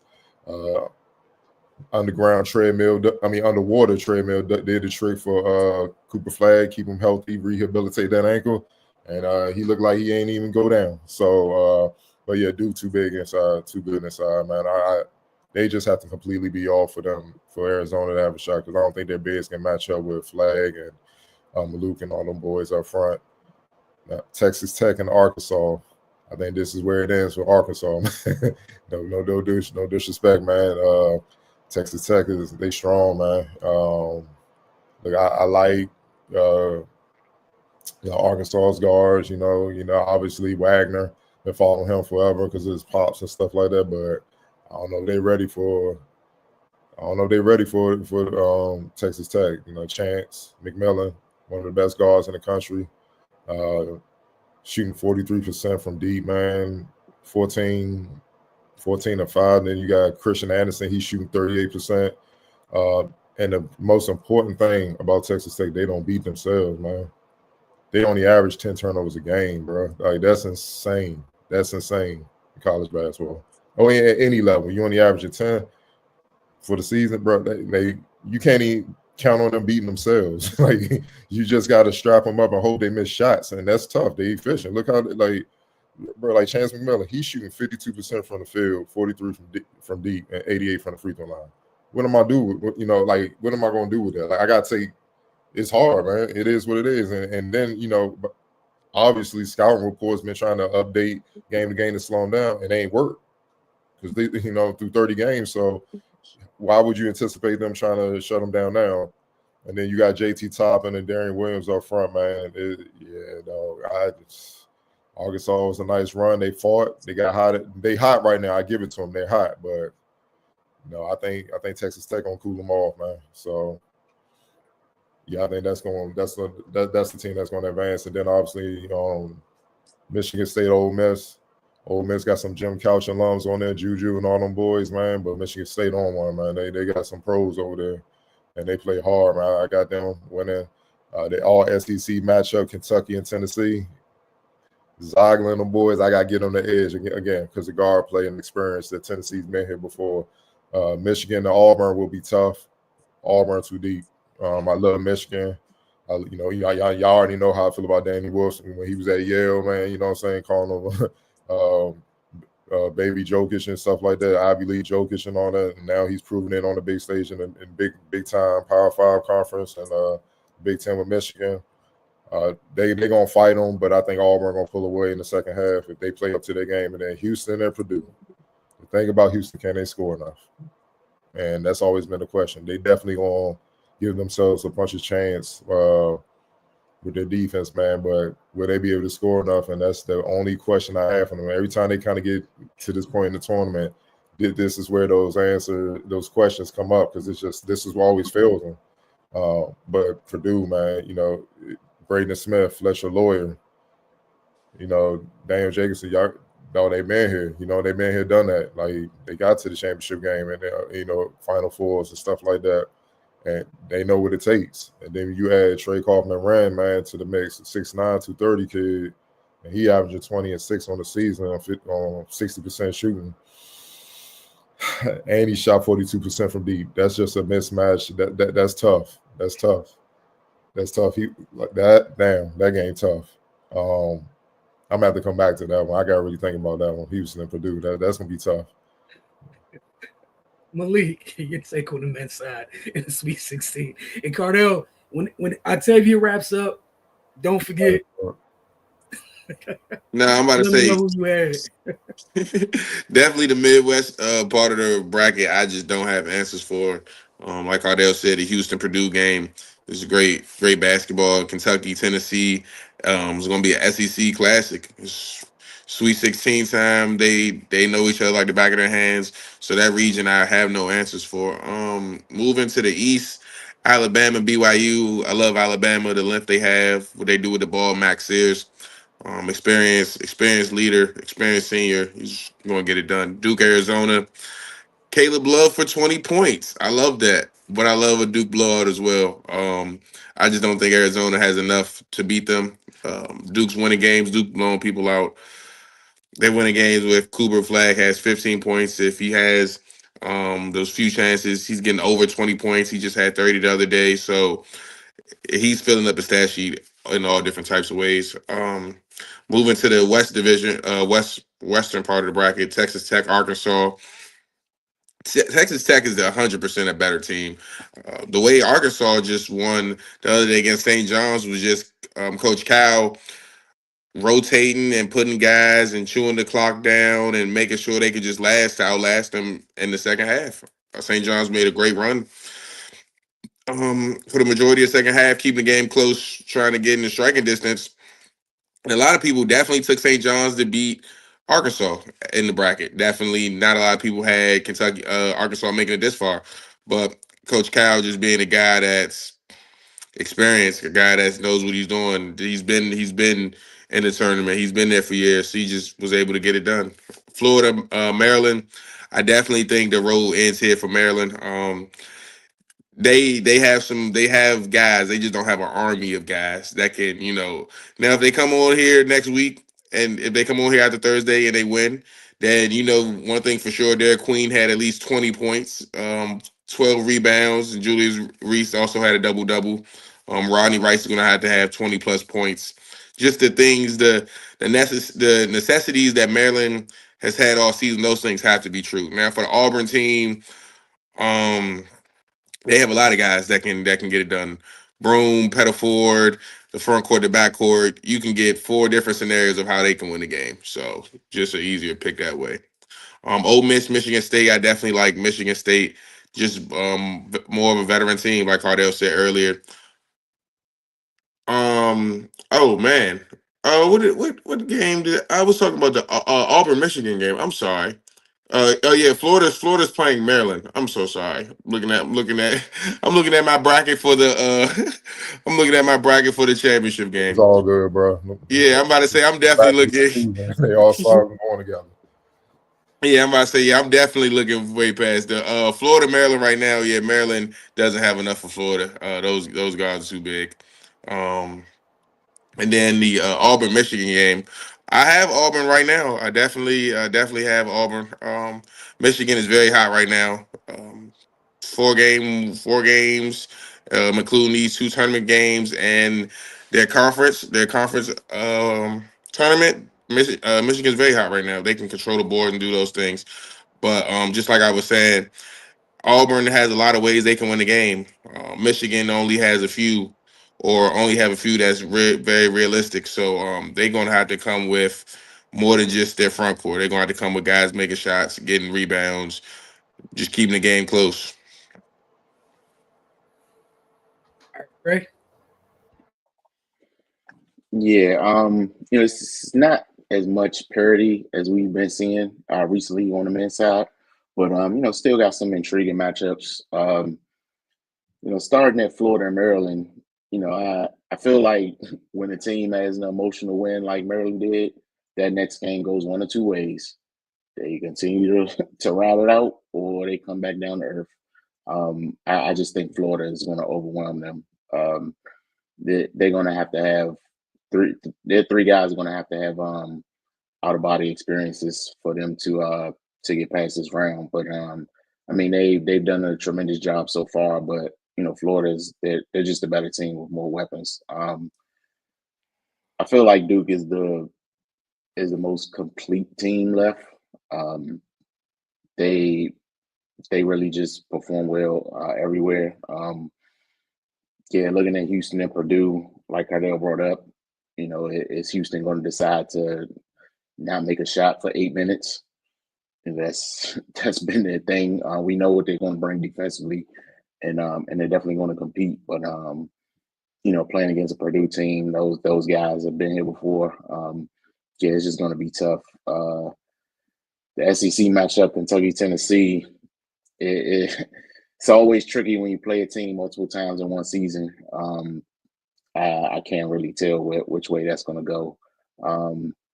Underwater treadmill did the trick for Cooper Flag, keep him healthy, rehabilitate that ankle, and he looked like he ain't even go down. So, but yeah, Duke too big inside, too good inside, man. They just have to completely be off for them for Arizona to have a shot, because I don't think their bigs can match up with Flag and Maluk and all them boys up front. Texas Tech and Arkansas, I think this is where it ends for Arkansas. no disrespect, man. Texas Tech they strong, man. Look, I like Arkansas's guards. Obviously Wagner. Been following him forever because of his pops and stuff like that. But I don't know if they're ready for. Texas Tech. Chance McMillan, one of the best guards in the country. Shooting 43% from deep, man. 14 and 5. Then you got Christian Anderson. He's shooting 38%. And the most important thing about Texas Tech, they don't beat themselves, man. They only average 10 turnovers a game, bro. Like, that's insane. That's insane in college basketball. At any level, you only average a 10 for the season, bro. You can't even count on them beating themselves. Like, you just got to strap them up and hope they miss shots, and that's tough. They efficient. Look how like Chance McMillan, he's shooting 52% from the field, 43 from deep, and 88 from the free throw line. What am I do with what am I going to do with that? Like, I got to take. It's hard, man. It is what it is, and then obviously scouting reports been trying to update game to game to slow them down, and they ain't worked because they through 30 games. So why would you anticipate them trying to shut them down now? And then you got JT Toppin and Darian Williams up front, man. Arkansas was a nice run. They fought. They got hot. They hot right now. I give it to them. They're hot, but I think Texas Tech gonna cool them off, man. So yeah, I think that's the team that's gonna advance. And then obviously Michigan State, Ole Miss. Ole Miss got some Jim Couch alums on there, Juju and all them boys, man. But Michigan State on one, man. They got some pros over there, and they play hard, man. I got them winning. They all SEC matchup, Kentucky and Tennessee. Zogler and them boys, I got to get on the edge again because the guard play and experience that Tennessee's been here before. Michigan and Auburn will be tough. Auburn too deep. I love Michigan. Y'all already know how I feel about Danny Wilson when he was at Yale, man. You know what I'm saying? Calling him baby Jokic and stuff like that, Ivy League Jokic and all that. And now he's proving it on the big stage in big time Power 5 conference and Big Ten with Michigan. They gonna fight them, but I think Auburn gonna pull away in the second half if they play up to their game. And then Houston and Purdue. The thing about Houston, can they score enough? And that's always been the question. They definitely gonna give themselves a puncher's chance with their defense, man. But will they be able to score enough? And that's the only question I have for them. Every time they kind of get to this point in the tournament, this is where those questions come up because this is what always fails them. But Purdue, man, Braden Smith, Fletcher Lawyer, Daniel Jacobson, y'all. No, they been here. They been here, done that. Like they got to the championship game and Final Fours and stuff like that, and they know what it takes. And then you add Trey Kaufman-Renn, man, to the mix, 6'9", 230 kid, and he averaging 20 and 6 on the season on 60% shooting, and he shot 42% from deep. That's just a mismatch. That's tough. That's tough. That's tough. That game tough. I'm gonna have to come back to that one. I gotta really think about that one. Houston and Purdue. That's gonna be tough. Malik, your take on the men's side in the Sweet 16. And Cardell, when Octavia wraps up, don't forget. No, I'm about to say who you had. definitely the Midwest part of the bracket. I just don't have answers for. Like Cardell said, the Houston Purdue game is great basketball. Kentucky, Tennessee is going to be an SEC classic. It's Sweet 16 time. They know each other like the back of their hands. So that region I have no answers for. Moving to the East, Alabama, BYU. I love Alabama, the length they have, what they do with the ball. Max Sears. Experienced leader, experienced senior. He's going to get it done. Duke, Arizona. Caleb Love for 20 points. I love that. But I love a Duke blowout as well. I just don't think Arizona has enough to beat them. Duke's winning games. Duke blowing people out. They're winning games with Cooper Flag has 15 points. If he has those few chances, he's getting over 20 points. He just had 30 the other day. So he's filling up the stat sheet in all different types of ways. Moving to the West Division, western part of the bracket, Texas Tech, Arkansas. Texas Tech is 100% a better team. The way Arkansas just won the other day against St. John's was just Coach Cal rotating and putting guys and chewing the clock down and making sure they could just outlast them in the second half. St. John's made a great run for the majority of the second half, keeping the game close, trying to get in the striking distance. And a lot of people definitely took St. John's to beat Arkansas in the bracket. Definitely not a lot of people had Arkansas making it this far. But Coach Cal just being a guy that's experienced, a guy that knows what he's doing. He's been in the tournament. He's been there for years. So he just was able to get it done. Florida, Maryland. I definitely think the road ends here for Maryland. They have guys. They just don't have an army of guys that can, now if they come on here next week and if they come on here after Thursday and they win, then one thing for sure, Derek Queen had at least 20 points, 12 rebounds, and Julius Reese also had a double-double. Rodney Rice is gonna have to have 20 plus points. Just the things, the necessities that Maryland has had all season, those things have to be true. Now for the Auburn team, they have a lot of guys that can get it done. Broome, Pettiford, the front court, the back court. You can get 4 different scenarios of how they can win the game. So just an easier pick that way. Ole Miss, Michigan State. I definitely like Michigan State. Just more of a veteran team, like Cardell said earlier. Oh man. What game did I was talking about the Auburn Michigan game? I'm sorry. Oh yeah, Florida's playing Maryland. I'm so sorry. I'm looking at my bracket for the I'm looking at my bracket for the championship game. It's all good, bro. Yeah, I'm about to say I'm definitely looking. They all started going together. Yeah, I'm about to say yeah, I'm definitely looking way past the Florida Maryland right now. Yeah, Maryland doesn't have enough for Florida. Those guys are too big. And then the Auburn Michigan game. I have Auburn right now. I definitely have Auburn. Michigan is very hot right now. four games, including these 2 tournament games and their conference tournament. Michigan's very hot right now. They can control the board and do those things. But just like I was saying, Auburn has a lot of ways they can win the game. Michigan only has a few, or only have a few that's very realistic. So they're going to have to come with more than just their front court. They're going to have to come with guys making shots, getting rebounds, just keeping the game close. Right? Yeah, it's not as much parity as we've been seeing recently on the men's side, but still got some intriguing matchups. Starting at Florida and Maryland, I feel like when a team has an emotional win like Maryland did, that next game goes one of two ways. They continue to ride it out, or they come back down to earth. I just think Florida is going to overwhelm them. They're going to have three. Their three guys are going to have out of body experiences for them to get past this round. But they've done a tremendous job so far. But they're just a better team with more weapons. I feel like Duke is the most complete team left. They really just perform well everywhere. Looking at Houston and Purdue, like Cardell brought up, is Houston going to decide to not make a shot for 8 minutes? And that's been their thing. We know what they're going to bring defensively, and they're definitely going to compete. But playing against a Purdue team, those guys have been here before. It's just going to be tough. The SEC matchup, Kentucky, Tennessee, it's always tricky when you play a team multiple times in one season. I can't really tell which way that's going to go.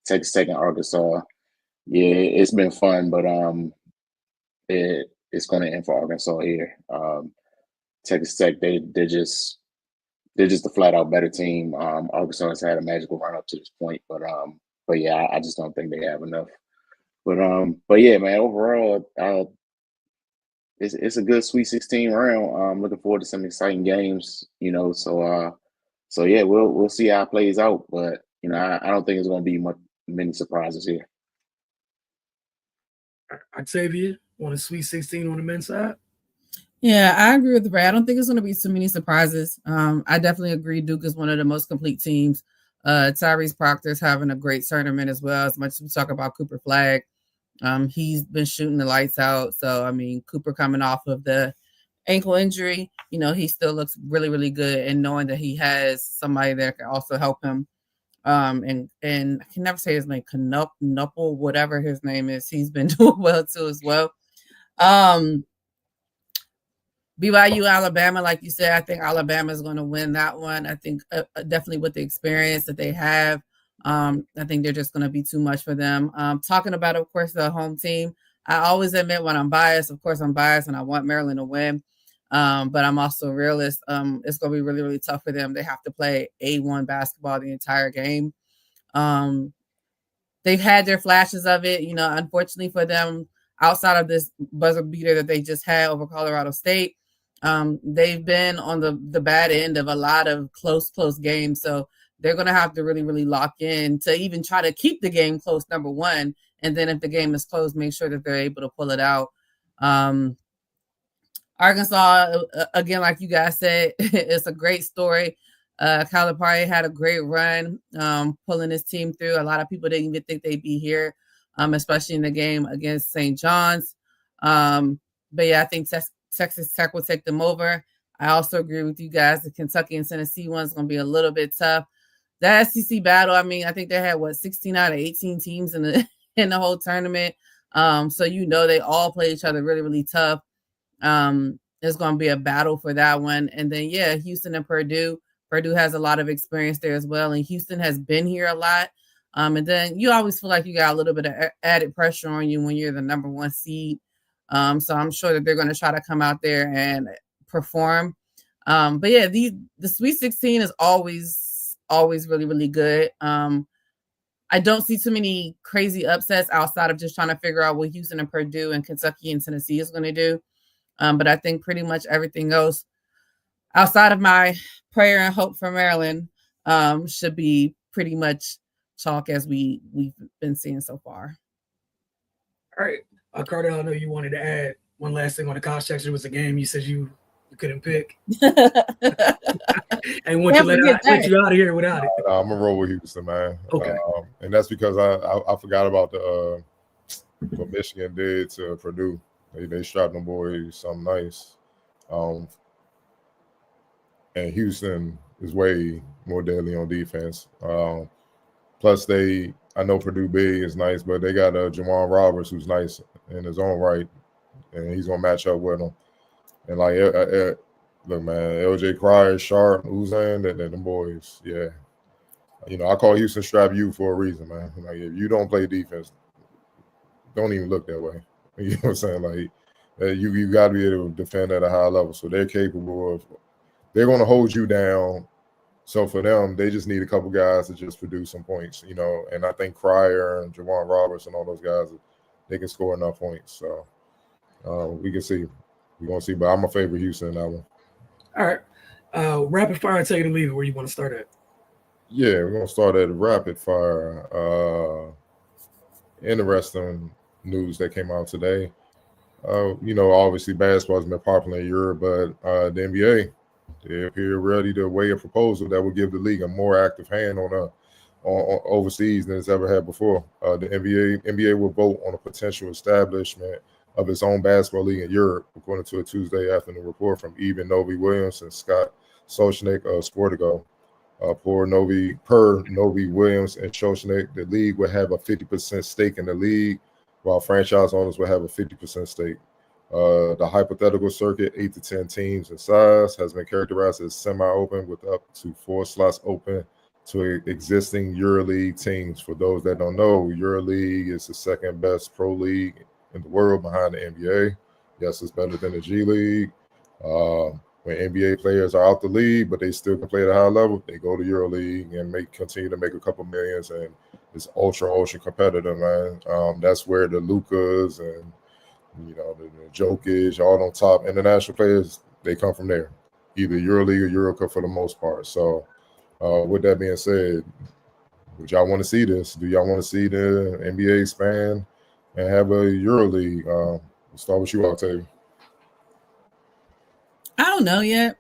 Texas Tech and Arkansas, yeah, it's been fun, but it's going to end for Arkansas here. Texas Tech, they're just a flat out better team. Arkansas has had a magical run up to this point, but yeah, I just don't think they have enough. But yeah, man, overall, it's a good Sweet 16 round. I'm looking forward to some exciting games, so yeah, we'll see how it plays out. But I don't think it's going to be many surprises here. Octavia, on a Sweet 16 on the men's side? Yeah, I agree with Ray. I don't think it's going to be too many surprises. I definitely agree. Duke is one of the most complete teams. Tyrese Proctor's having a great tournament as well. As much as we talk about Cooper Flagg, he's been shooting the lights out. So, Cooper coming off of the ankle injury, he still looks really, really good. And knowing that he has somebody that can also help him. And I can never say his name, Knuppel, whatever his name is. He's been doing well too as well. BYU, Alabama, like you said, I think Alabama is going to win that one. I think definitely with the experience that they have, I think they're just going to be too much for them. Talking about, of course, the home team, I always admit when I'm biased. Of course, I'm biased and I want Maryland to win, but I'm also a realist. It's going to be really, really tough for them. They have to play A1 basketball the entire game. They've had their flashes of it, unfortunately for them, outside of this buzzer beater that they just had over Colorado State. They've been on the bad end of a lot of close games. So they're going to have to really, really lock in to even try to keep the game close, number one. And then if the game is close, make sure that they're able to pull it out. Arkansas, again, like you guys said, it's a great story. Calipari had a great run pulling his team through. A lot of people didn't even think they'd be here, especially in the game against St. John's. But yeah, I think Texas Tech will take them over. I also agree with you guys. The Kentucky and Tennessee one's going to be a little bit tough. The SEC battle, I think they had 16 out of 18 teams in the whole tournament. So they all play each other really, really tough. There's going to be a battle for that one. And then Houston and Purdue. Purdue has a lot of experience there as well, and Houston has been here a lot. And then you always feel like you got a little bit of added pressure on you when you're the number one seed. So I'm sure that they're going to try to come out there and perform. But yeah, the Sweet 16 is always really, really good. I don't see too many crazy upsets outside of just trying to figure out what Houston and Purdue and Kentucky and Tennessee is going to do. But I think pretty much everything else outside of my prayer and hope for Maryland should be pretty much chalk as we've been seeing so far. All right. Carter, I know you wanted to add one last thing on the college section. It was a game you said you couldn't pick. And once you let you out of here without it. I'm gonna roll with Houston, man. Okay. And that's because I forgot about what Michigan did to Purdue. They strapped them boys something nice. And Houston is way more deadly on defense. Plus, I know Purdue big is nice, but they got Jawan Roberts, who's nice in his own right, and he's gonna match up with them. And like, look, man, LJ Cryer, Sharp, Uzan, that them boys, yeah. You know, I call Houston Strap U for a reason, man. Like, if you don't play defense, don't even look that way. You know what I'm saying? Like, you got to be able to defend at a high level. So they're capable of. They're going to hold you down. So for them, they just need a couple guys to just produce some points, you know. And I think Cryer and Jawan Roberts and all those guys, they can score enough points. So we can see. We're going to see. But I'm a favorite Houston in that one. All right. Rapid fire, I'll tell you to leave it where you want to start at. Yeah, we're going to start at rapid fire. Interesting news that came out today. You know, obviously basketball has been popular in Europe, but the NBA, they appear ready to weigh a proposal that would give the league a more active hand on overseas than it's ever had before. The NBA will vote on a potential establishment of its own basketball league in Europe, according to a Tuesday afternoon report from Eben Novy-Williams and Scott Sochnik of Sportico. Per Novy-Williams and Sochnik, the league will have a 50% stake in the league, while franchise owners will have a 50% stake. The hypothetical circuit, 8 to 10 teams in size, has been characterized as semi-open with up to 4 slots open to existing EuroLeague teams. For those that don't know, EuroLeague is the second best pro league in the world behind the NBA. Yes, it's better than the G League. When NBA players are out the league, but they still can play at a high level, they go to EuroLeague and continue to make a couple millions, and it's ultra competitive, man. That's where the Lukas and you know the Jokic, all on top international players, they come from there, either EuroLeague or EuroCup for the most part. So, with that being said, would y'all want to see this? Do y'all want to see the NBA expand and have a EuroLeague? We'll start with you, Octavia. I don't know yet.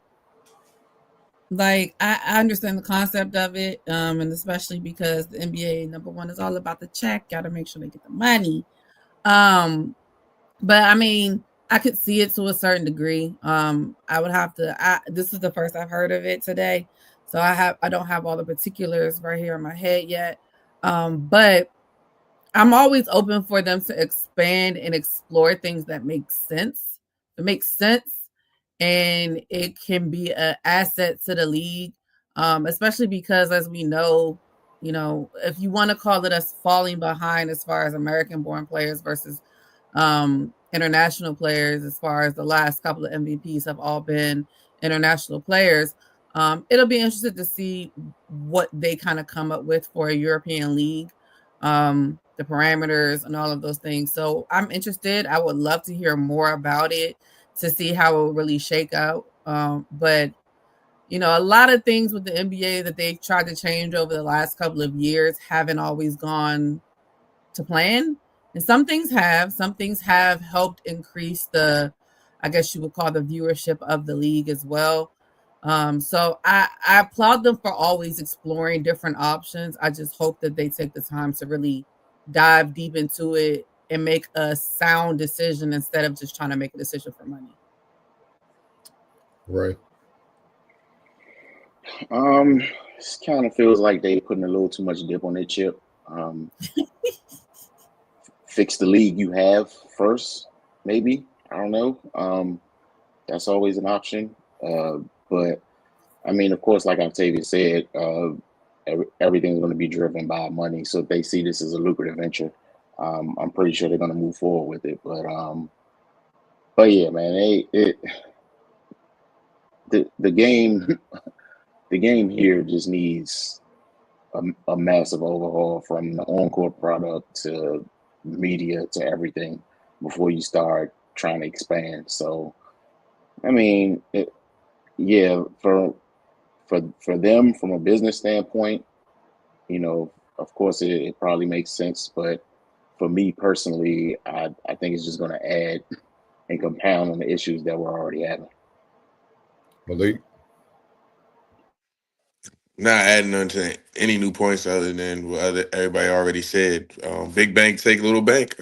Like, I understand the concept of it, and especially because the NBA, number one, is all about the check. Got to make sure they get the money. But I mean, I could see it to a certain degree. I would have to. This is the first I've heard of it today, so I don't have all the particulars right here in my head yet. But I'm always open for them to expand and explore things that make sense. It makes sense. And it can be an asset to the league, especially because, as we know, you know, if you want to call it us falling behind as far as American-born players versus international players, as far as the last couple of MVPs have all been international players, it'll be interesting to see what they kind of come up with for a European league, the parameters and all of those things. So I'm interested. I would love to hear more about it, to see how it will really shake out. But, you know, a lot of things with the NBA that they've tried to change over the last couple of years haven't always gone to plan. And some things have helped increase the, I guess you would call the viewership of the league as well. So I applaud them for always exploring different options. I just hope that they take the time to really dive deep into it and make a sound decision instead of just trying to make a decision for money. Right. It kind of feels like they putting a little too much dip on their chip. Fix the league you have first, maybe. I don't know. That's always an option. But I mean, of course, like Octavia said, everything's going to be driven by money. So if they see this as a lucrative venture, I'm pretty sure they're going to move forward with it. But yeah, man, the game here just needs a massive overhaul, from the on-court product to media to everything, before you start trying to expand. So I mean, yeah, for them from a business standpoint, of course it probably makes sense, but for me personally, I think it's just going to add and compound on the issues that we're already having. Malik. Not adding on to any new points other than what everybody already said. Big bank take little bank.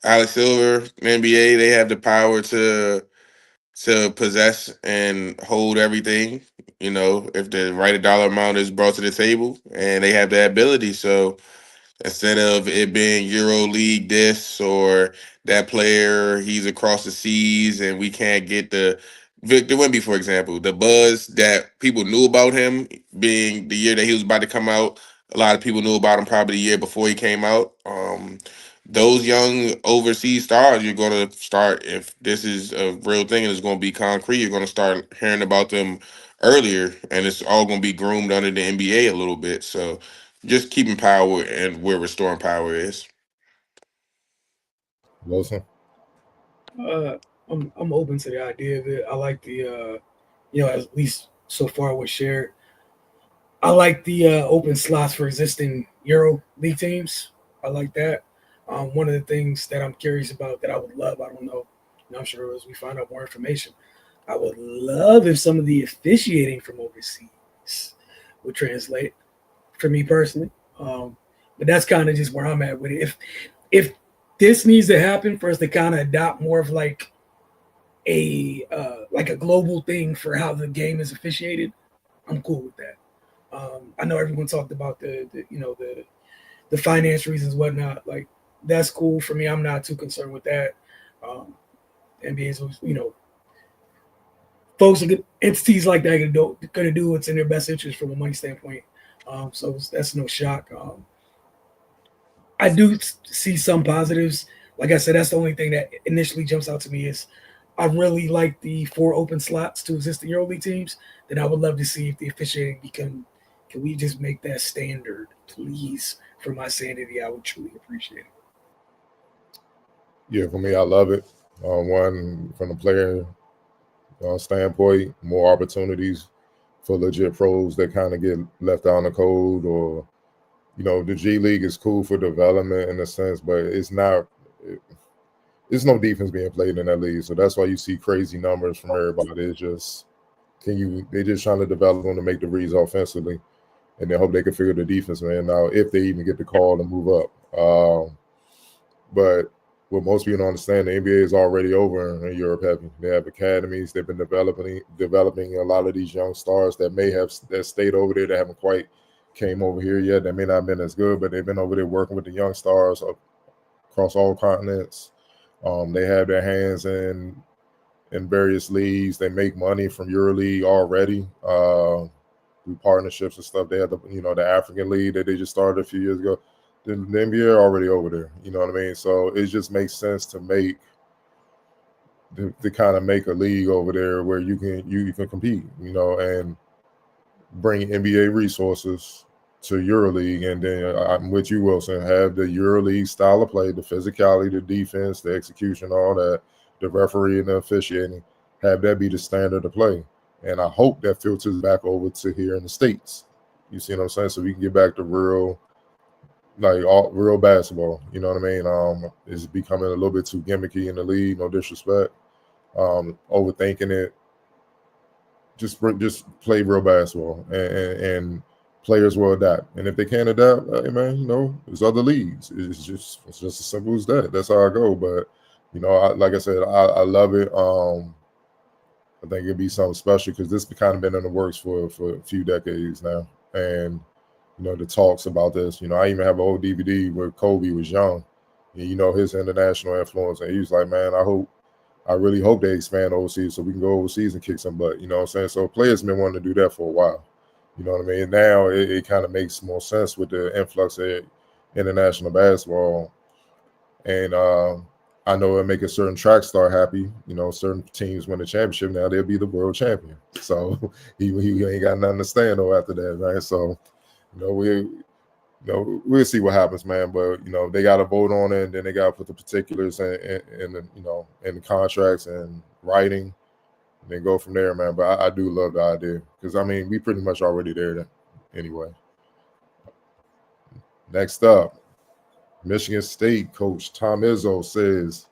Alex Silver, NBA, they have the power to possess and hold everything. If the right dollar amount is brought to the table, and they have that ability. So instead of it being Euro League this or that player, he's across the seas and we can't get the Victor Wemby, for example, the buzz that people knew about him being the year that he was about to come out. A lot of people knew about him probably the year before he came out. Those young overseas stars, you're going to start, if this is a real thing and it's going to be concrete, you're going to start hearing about them earlier, and it's all going to be groomed under the NBA a little bit. So just keeping power and where restoring power is. Wilson. I'm open to the idea of it. I like the at least so far what's shared. I like the open slots for existing Euro League teams. I like that. One of the things that I'm curious about that I would love, I don't know, and I'm sure as we find out more information, I would love if some of the officiating from overseas would translate for me personally. But that's kind of just where I'm at with it. If this needs to happen for us to kind of adopt more of like a global thing for how the game is officiated, I'm cool with that. I know everyone talked about the finance reasons, whatnot. Like that's cool for me. I'm not too concerned with that. NBA's, folks are good, entities like that going to do what's in their best interest from a money standpoint. So that's no shock. I do see some positives. Like I said, that's the only thing that initially jumps out to me is I really like the 4 open slots to existing EuroLeague teams. Then I would love to see if the officiating can we just make that standard, please? For my sanity, I would truly appreciate it. Yeah, for me, I love it. One, from the player standpoint, more opportunities for legit pros that kind of get left out in the cold, or the G League is cool for development in a sense, but it's not. There's no defense being played in that league, so that's why you see crazy numbers from everybody. It's just they're just trying to develop them to make the reads offensively, and they hope they can figure the defense man out if they even get the call to move up. But what most people don't understand, the NBA is already over in Europe. They have academies. They've been developing a lot of these young stars that stayed over there that haven't quite came over here yet. That may not have been as good, but they've been over there working with the young stars across all continents. They have their hands in various leagues. They make money from EuroLeague already through partnerships and stuff. They have the African League that they just started a few years ago. The NBA are already over there. You know what I mean? So it just makes sense to kind of make a league over there where you can compete, and bring NBA resources to EuroLeague. And then I'm with you, Wilson. Have the EuroLeague style of play, the physicality, the defense, the execution, all that, the referee and the officiating. Have that be the standard of play. And I hope that filters back over to here in the States. You see what I'm saying? So we can get back to real basketball. You know what I mean? It's becoming a little bit too gimmicky in the league. No disrespect. Overthinking it. Just play real basketball, and players will adapt. And if they can't adapt, hey man, there's other leagues. It's just as simple as that. That's how I go. But like I said, I love it. I think it'd be something special because this has kind of been in the works for a few decades now, and the talks about this. I even have an old DVD where Kobe was young, and his international influence, and he was like, man, I really hope they expand overseas so we can go overseas and kick some butt. You know what I'm saying? So players have been wanting to do that for a while. You know what I mean? Now it kind of makes more sense with the influx of international basketball. And I know it'll make a certain track star happy. Certain teams win the championship. Now they'll be the world champion. So he ain't got nothing to stand on after that, right? So, we'll see what happens, man. But they got to vote on it, and then they got to put the particulars in the contracts and writing. then go from there, man. But I do love the idea because, I mean, we pretty much already there then, anyway. Next up, Michigan State coach Tom Izzo says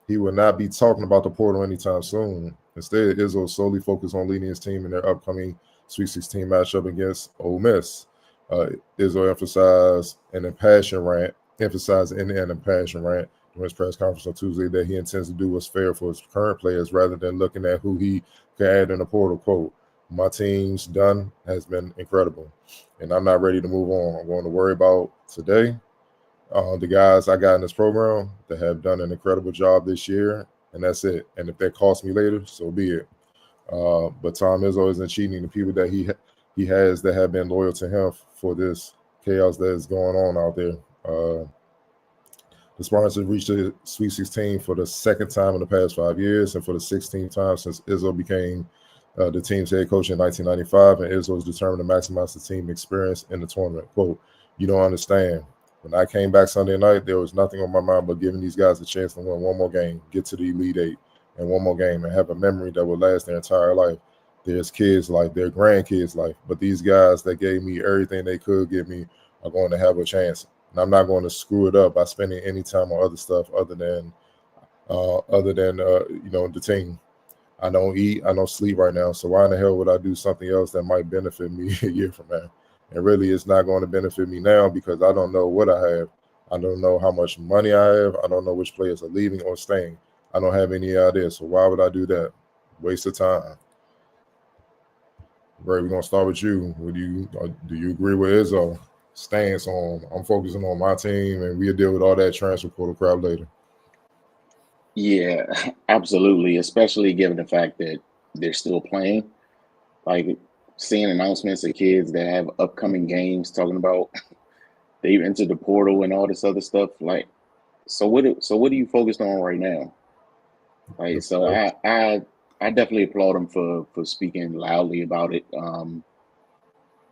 he will not be talking about the portal anytime soon. Instead, Izzo solely focused on leading his team in their upcoming Sweet 16 matchup against Ole Miss. Izzo emphasized in an impassioned rant during his press conference on Tuesday that he intends to do what's fair for his current players rather than looking at who he can add in the portal. Quote, my team's done has been incredible, and I'm not ready to move on. I'm going to worry about today. The guys I got in this program that have done an incredible job this year, and that's it. And if that costs me later, so be it. But Tom Izzo isn't cheating the people that he has that have been loyal to him for this chaos that is going on out there. The Spartans have reached the Sweet 16 for the second time in the past 5 years and for the 16th time since Izzo became the team's head coach in 1995, and Izzo is determined to maximize the team experience in the tournament. Quote, you don't understand. When I came back Sunday night, there was nothing on my mind but giving these guys a chance to win one more game, get to the Elite Eight, and one more game, and have a memory that will last their entire life. There's kids' life, their grandkids' life, but these guys that gave me everything they could give me are going to have a chance. And I'm not going to screw it up by spending any time on other stuff other than the team. I don't eat, I don't sleep right now, so why in the hell would I do something else that might benefit me a year from now? And really, it's not going to benefit me now because I don't know what I have. I don't know how much money I have. I don't know which players are leaving or staying. I don't have any idea. So why would I do that? Waste of time. Ray, we're going to start with you. Do you agree with Izzo stance on I'm focusing on my team and we'll deal with all that transfer portal crap later? Yeah, absolutely. Especially given the fact that they're still playing. Like seeing announcements of kids that have upcoming games talking about they've entered the portal and all this other stuff. Like, so what are you focused on right now? Like, so I definitely applaud them for speaking loudly about it.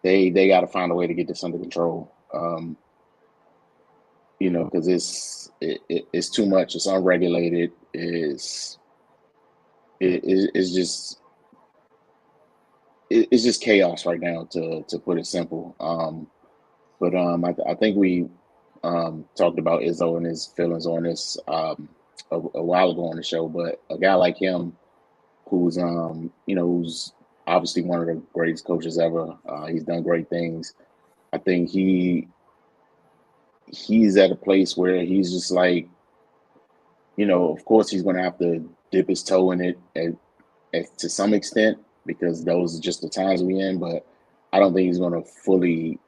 They got to find a way to get this under control. Because it's too much. It's unregulated. It's just chaos right now, to put it simple. But I think we talked about Izzo and his feelings on this a while ago on the show. But a guy like him, who's who's obviously one of the greatest coaches ever. He's done great things. I think he's at a place where he's just like, of course he's going to have to dip his toe in it to some extent because those are just the times we're in. But I don't think he's going to fully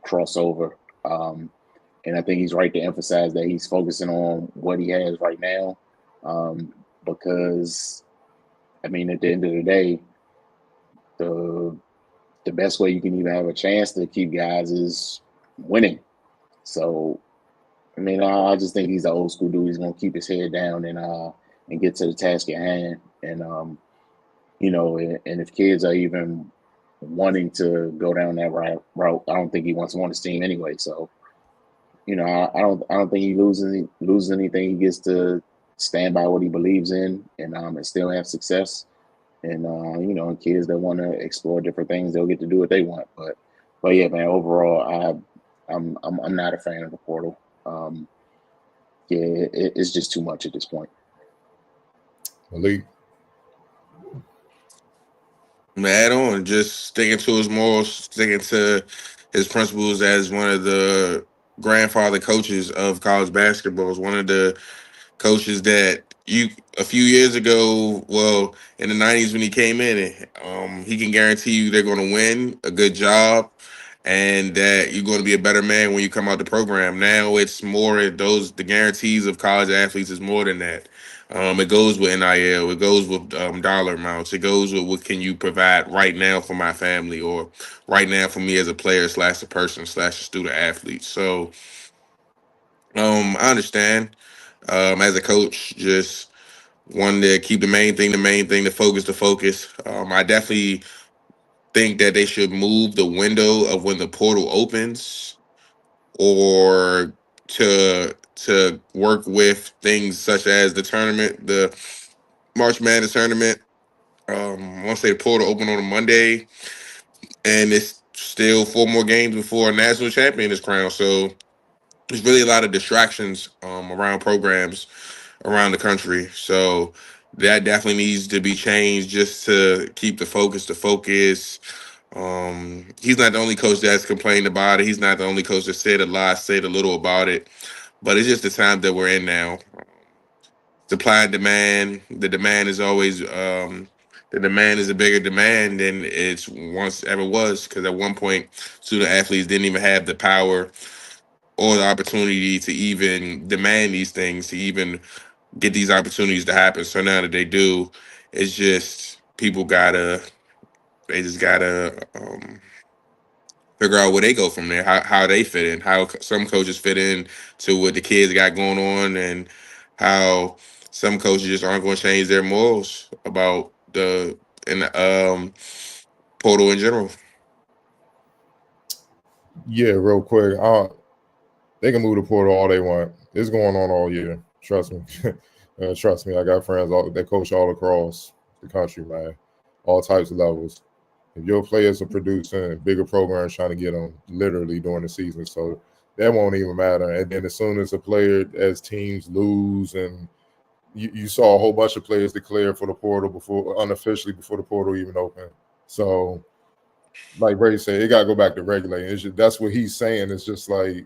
cross over. And I think he's right to emphasize that he's focusing on what he has right now. Because, I mean, at the end of the day, the best way you can even have a chance to keep guys is winning. So, I mean, I just think he's an old school dude. He's going to keep his head down and get to the task at hand. And, and if kids are even wanting to go down that route, I don't think he wants to win his team anyway. So, I don't think he loses anything. He gets to stand by what he believes in and still have success. And and kids that want to explore different things, they'll get to do what they want. But yeah, man, overall, I'm not a fan of the portal. It's just too much at this point. Malik. Add on, just sticking to his morals, sticking to his principles as one of the grandfather coaches of college basketball. Is one of the coaches that a few years ago, well, in the 90s when he came in, he can guarantee you they're going to win a good job and that you're going to be a better man when you come out the program. Now it's more the guarantees of college athletes is more than that. It goes with NIL, it goes with dollar amounts, it goes with what can you provide right now for my family or right now for me as a player / a person / a student athlete. So I understand. As a coach, just wanting to keep the main thing, the focus. I definitely think that they should move the window of when the portal opens or to work with things such as the tournament, the March Madness tournament, I want to say the portal open on a Monday, and it's still 4 more games before a national champion is crowned. So there's really a lot of distractions around programs around the country. So that definitely needs to be changed just to keep the focus. He's not the only coach that's complained about it. He's not the only coach that said a lot, said a little about it. But it's just the time that we're in now. Supply and demand. The demand is a bigger demand than it's once ever was. Because at one point, student athletes didn't even have the power or the opportunity to even demand these things, to even get these opportunities to happen. So now that they do, it's just they just gotta figure out where they go from there, how they fit in, how some coaches fit in to what the kids got going on, and how some coaches just aren't going to change their morals about the portal in general. Yeah, real quick. They can move the portal all they want. It's going on all year. Trust me. Trust me. I got friends that coach all across the country, man. All types of levels. If your players are producing, bigger programs trying to get them literally during the season. So that won't even matter. And then as soon as as teams lose, and you saw a whole bunch of players declare for the portal unofficially before the portal even opened. So like Brady said, it got to go back to regulating. That's what he's saying. It's just like,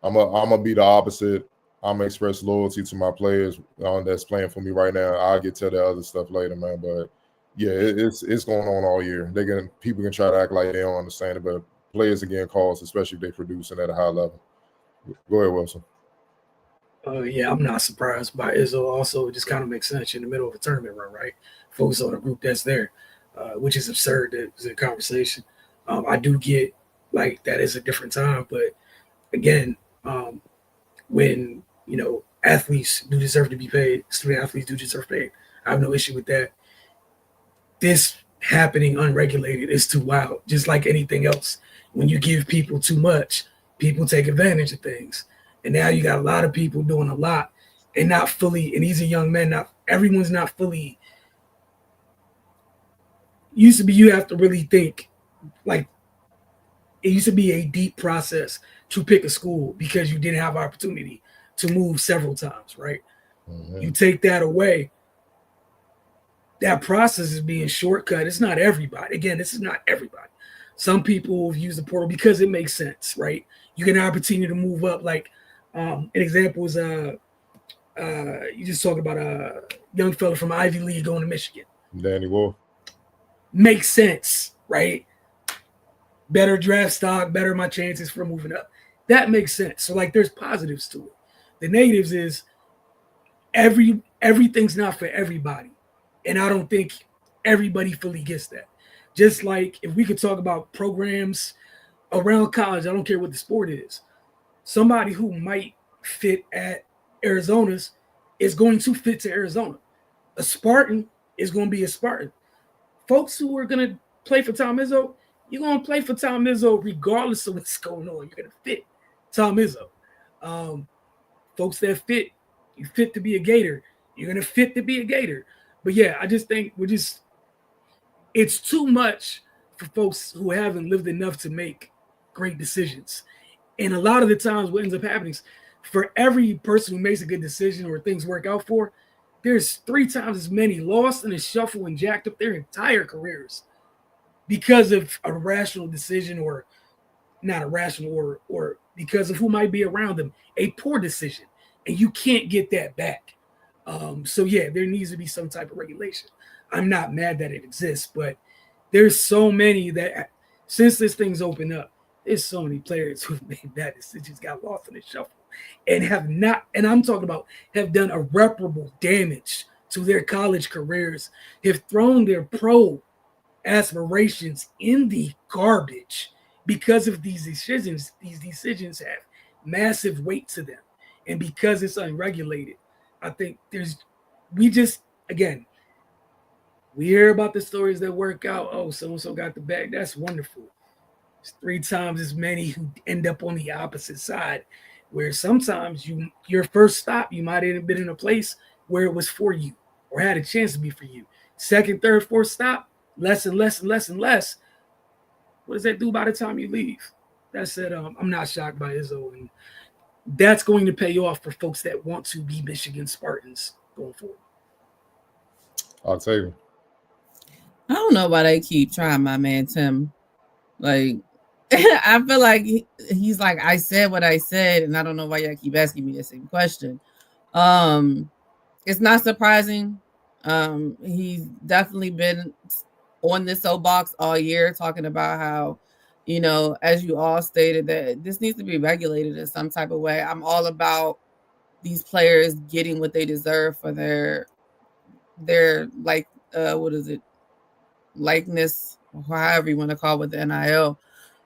I'm gonna be the opposite. I'm gonna express loyalty to my players that's playing for me right now. I'll get to the other stuff later, man. But yeah, it's going on all year. People can try to act like they don't understand it, but players are getting calls, especially if they're producing at a high level. Go ahead, Wilson. Yeah, I'm not surprised by Izzo. Also, it just kind of makes sense in the middle of a tournament run, right? Focus on a group that's there, which is absurd. That was a conversation. I do get like that is a different time, but again, when athletes do deserve to be paid, student athletes do deserve paid. I have no issue with that. This happening unregulated is too wild. Just like anything else, when you give people too much, people take advantage of things. And now you got a lot of people doing a lot and not fully. And these are young men. Not everyone's not fully. Used to be you have to really think like it used to be a deep process to pick a school because you didn't have opportunity to move several times, right? Mm-hmm. You take that away, that process is being shortcut. It's not everybody. Again, this is not everybody. Some people use the portal because it makes sense, right? You get an opportunity to move up. Like an example is you just talked about a young fella from Ivy League going to Michigan. Danny Wolf. Makes sense, right? Better draft stock, better my chances for moving up. That makes sense. So like there's positives to it. The negatives is everything's not for everybody. And I don't think everybody fully gets that. Just like if we could talk about programs around college, I don't care what the sport is. Somebody who might fit at Arizona's is going to fit to Arizona. A Spartan is going to be a Spartan. Folks who are going to play for Tom Izzo, you're going to play for Tom Izzo regardless of what's going on. You're going to fit Tom Izzo. Folks that fit, you fit to be a Gator. You're going to fit to be a Gator. But yeah, I just think it's too much for folks who haven't lived enough to make great decisions. And a lot of the times what ends up happening is for every person who makes a good decision or things work out for, there's 3 times as many lost in the shuffle and jacked up their entire careers because of a rational decision or not a rational or because of who might be around them, a poor decision. And you can't get that back. So yeah, there needs to be some type of regulation. I'm not mad that it exists, but there's so many that since this thing's opened up, there's so many players who've made bad decisions, got lost in the shuffle, and have not, and I'm talking about have done irreparable damage to their college careers, have thrown their pro aspirations in the garbage because of these decisions. These decisions have massive weight to them. And because it's unregulated, I think we hear about the stories that work out. Oh, so-and-so got the bag. That's wonderful. It's 3 times as many who end up on the opposite side, where sometimes your first stop, you might have been in a place where it was for you or had a chance to be for you. second, third, fourth stop, less and less and less and less. What does that do by the time you leave? That said, I'm not shocked by Izzo, and that's going to pay off for folks that want to be Michigan Spartans going forward. I'll tell you. I don't know why they keep trying my man Tim. Like, I feel like he's like, I said what I said, and I don't know why y'all keep asking me the same question. It's not surprising. He's definitely been on this soapbox all year talking about how, you know, as you all stated, that this needs to be regulated in some type of way. I'm all about these players getting what they deserve for their like what is it, likeness, or however you want to call it with the NIL.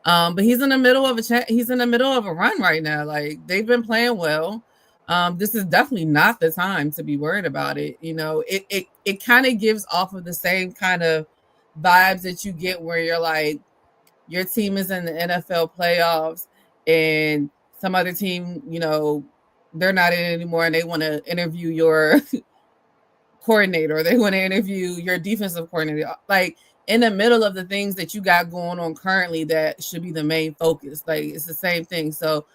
But he's in the middle of a run right now. Like, they've been playing well. This is definitely not the time to be worried about it. You know, it kind of gives off of the same kind of vibes that you get where you're like, your team is in the NFL playoffs and some other team, you know, they're not in it anymore, and they want to interview your coordinator, or they want to interview your defensive coordinator. Like, in the middle of the things that you got going on currently, that should be the main focus. Like, it's the same thing. So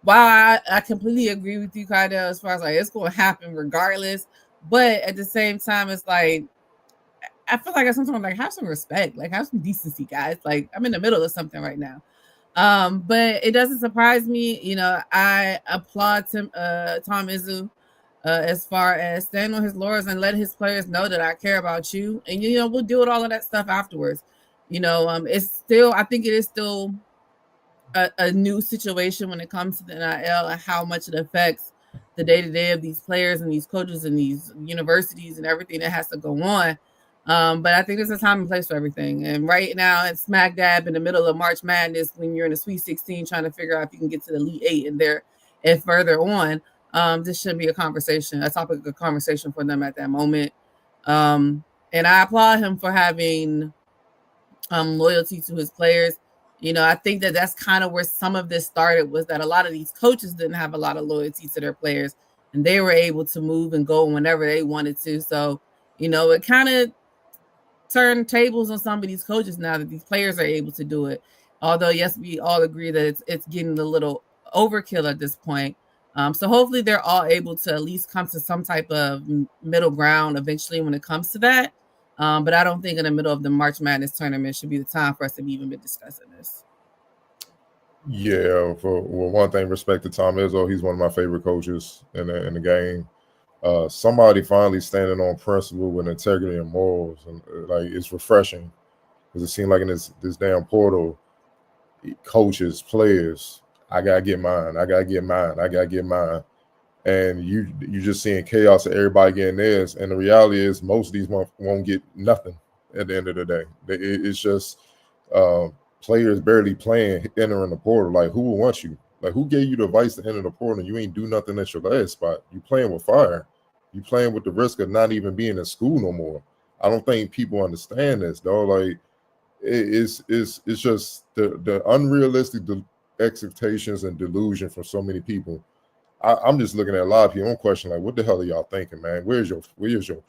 while I completely agree with you, Kydell, as far as like it's going to happen regardless, but at the same time, it's like, I feel like I sometimes like, have some respect, like have some decency, guys. Like, I'm in the middle of something right now. But it doesn't surprise me. You know, I applaud Tom Izzo as far as standing on his laurels and letting his players know that I care about you. And, you know, we'll deal with all of that stuff afterwards. You know, I think it is still a new situation when it comes to the NIL and how much it affects the day-to-day of these players and these coaches and these universities and everything that has to go on. But I think there's a time and place for everything. And right now, it's smack dab in the middle of March Madness when you're in the Sweet 16 trying to figure out if you can get to the Elite 8 and there and further on. This should be a topic of conversation for them at that moment. And I applaud him for having loyalty to his players. You know, I think that that's kind of where some of this started, was that a lot of these coaches didn't have a lot of loyalty to their players, and they were able to move and go whenever they wanted to. So, you know, it kind of turned tables on some of these coaches now that these players are able to do it. Although, yes, we all agree that it's getting a little overkill at this point. So hopefully they're all able to at least come to some type of middle ground eventually when it comes to that. But I don't think in the middle of the March Madness tournament should be the time for us to be even been discussing this. Yeah, for one thing, respect to Tom Izzo. He's one of my favorite coaches in the game. Somebody finally standing on principle with integrity and morals, and like, it's refreshing, because it seems like in this damn portal, coaches, players, I gotta get mine. And you just seeing chaos of everybody getting theirs. And the reality is most of these won't get nothing at the end of the day. It's just players barely playing, entering the portal. Like, who will want you? Like, who gave you the advice to enter the portal and you ain't do nothing at your last spot? You playing with fire. You playing with the risk of not even being in school no more. I don't think people understand this, though. Like, it's just the unrealistic expectations and delusion from so many people. I'm just looking at a lot of people. I'm questioning, like, what the hell are y'all thinking, man? Where's your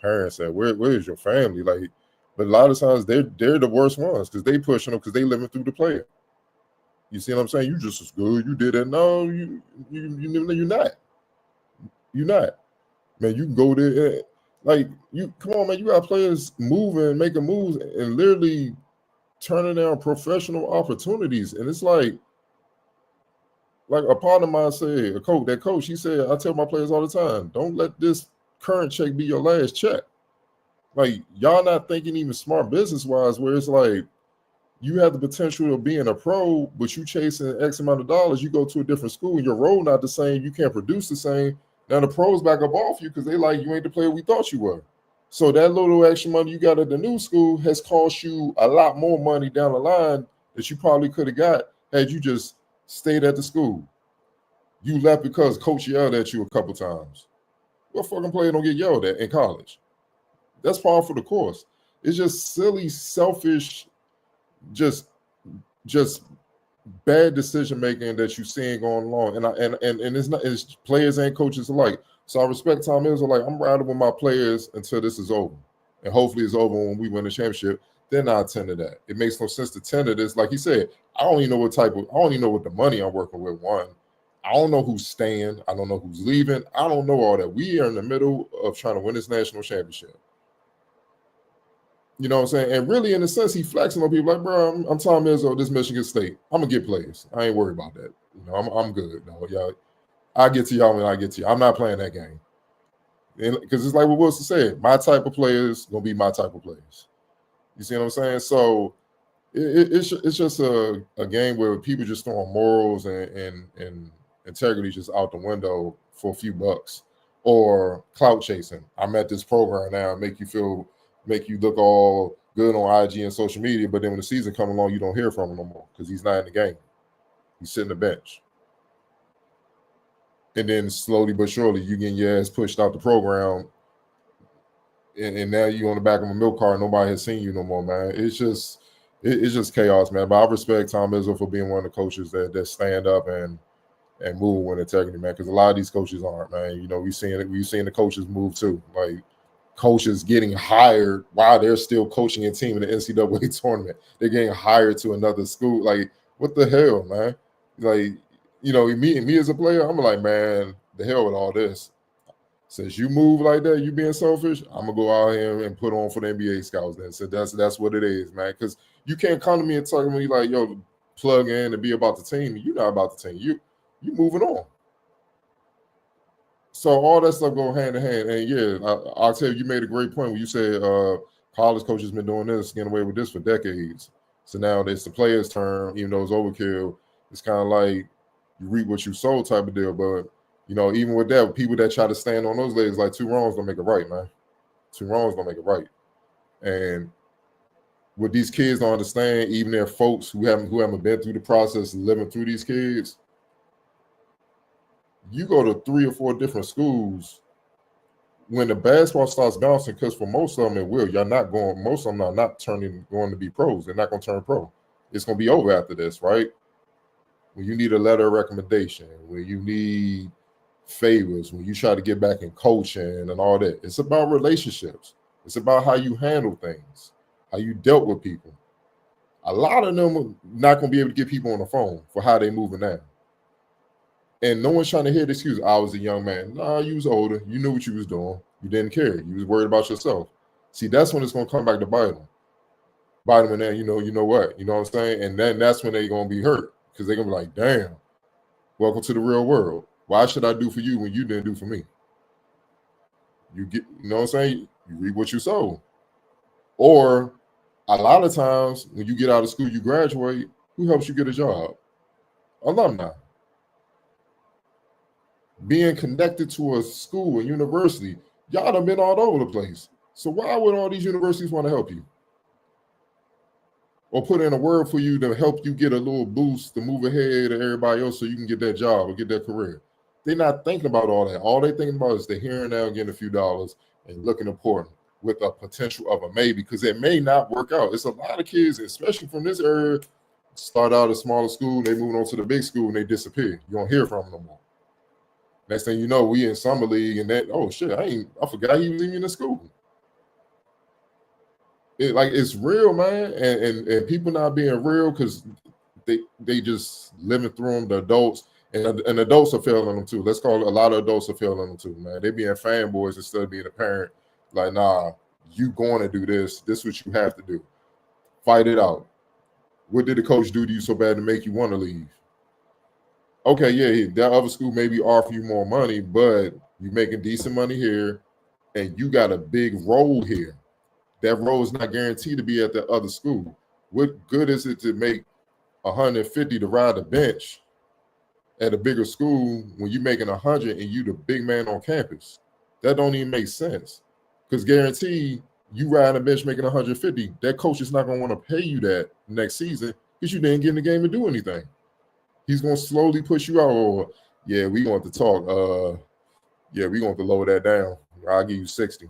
parents at? Where's your family? Like, but a lot of times they're the worst ones, because they pushing them because they living through the player. You see what I'm saying? You just as good. You did it. No, you're not. You're not. Man, you can go there. Like, come on, man. You got players moving, making moves, and literally turning down professional opportunities. And it's like a partner of mine said, that coach, he said, I tell my players all the time, don't let this current check be your last check. Like, y'all not thinking even smart business-wise, where it's like, you have the potential of being a pro, but you chasing X amount of dollars, you go to a different school, and your role not the same, you can't produce the same. Now the pros back up off you because they like, you ain't the player we thought you were. So that little extra money you got at the new school has cost you a lot more money down the line that you probably could have got had you just stayed at the school. You left because coach yelled at you a couple times. What fucking player don't get yelled at in college? That's par for the course. It's just silly, selfish, just bad decision making that you're seeing going along. And it's players and coaches alike. So I respect Tom Izzo. Like, I'm riding with my players until this is over. and hopefully it's over when we win the championship, then I'll tender that. It makes no sense to tender this. Like he said, I don't even know what the money I'm working with. One, I don't know who's staying. I don't know who's leaving. I don't know all that. We are in the middle of trying to win this national championship. You know what I'm saying? And really, in a sense, he flexing on people like, bro, I'm Tom Izzo, this Michigan State. I'm going to get players. I ain't worried about that. You know, I'm good. No, y'all, I get to y'all when I get to you. I'm not playing that game. Because it's like what Wilson said, my type of players going to be my type of players. You see what I'm saying? So it's just a game where people just throwing morals and integrity just out the window for a few bucks, or clout chasing. I'm at this program now, make you look all good on IG and social media, but then when the season comes along, you don't hear from him no more because he's not in the game. He's sitting the bench. And then slowly but surely, you getting your ass pushed out the program, and now you're on the back of a milk cart. Nobody has seen you no more, man. It's just chaos, man. But I respect Tom Izzo for being one of the coaches that stand up and move with integrity, man. Because a lot of these coaches aren't, man. You know, we've seen the coaches move too, like coaches getting hired while they're still coaching a team in the NCAA tournament. They're getting hired to another school. Like, what the hell, man? Like, you know, me as a player, I'm like, man, the hell with all this. Since you move like that, you being selfish, I'm gonna go out here and put on for the NBA scouts. Then, so that's what it is, man. Because you can't come to me and talk to me like, yo, plug in and be about the team. You're not about the team. You moving on. So all that stuff go hand in hand. And yeah, I'll tell you made a great point when you said college coaches been doing this, getting away with this for decades. So now it's the players' turn, even though it's overkill. It's kind of like you reap what you sow type of deal. But you know, even with that, people that try to stand on those legs, like 2 wrongs don't make it right, man. 2 wrongs don't make it right. And what these kids don't understand, even their folks who haven't been through the process of living through these kids, you go to 3 or 4 different schools when the basketball starts bouncing, because for most of them it will. Most of them are not going to be pros. They're not going to turn pro. It's going to be over after this, right? When you need a letter of recommendation, when you need favors, when you try to get back in coaching and all that. It's about relationships. It's about how you handle things, how you dealt with people. A lot of them are not going to be able to get people on the phone for how they moving now. And no one's trying to hear the excuse, I was a young man. Nah, you was older. You knew what you was doing. You didn't care. You was worried about yourself. See, that's when it's going to come back to bite them. Bite them, and then you know what? You know what I'm saying? And then that's when they're going to be hurt, because they're going to be like, damn, welcome to the real world. Why should I do for you when you didn't do for me? You know what I'm saying? You reap what you sow. Or a lot of times when you get out of school, you graduate, who helps you get a job? Alumni. Being connected to a school and university, y'all done been all over the place. So why would all these universities want to help you? Or put in a word for you to help you get a little boost to move ahead of everybody else so you can get that job or get that career? They're not thinking about all that. All they're thinking about is they're here and now getting a few dollars and looking important with a potential of a maybe, because it may not work out. It's a lot of kids, especially from this area, start out at a smaller school, they move on to the big school and they disappear. You don't hear from them no more. Next thing you know, we in summer league and that, oh shit, I forgot he was even in school. It's real, man. And people not being real because they just living through them, the adults. And adults are failing them too. Let's call it, a lot of adults are failing them too, man. They being fanboys instead of being a parent. Like, nah, you going to do this. This is what you have to do. Fight it out. What did the coach do to you so bad to make you want to leave? Okay, yeah, that other school maybe offer you more money, but you're making decent money here, and you got a big role here. That role is not guaranteed to be at the other school. What good is it to make $150 to ride the bench at a bigger school when you're making $100 and you the big man on campus? That don't even make sense. Because guaranteed, you ride the bench making $150, that coach is not going to want to pay you that next season because you didn't get in the game to do anything. He's going to slowly push you out. Or, yeah, we want to talk. Yeah, we want to lower that down. I'll give you 60.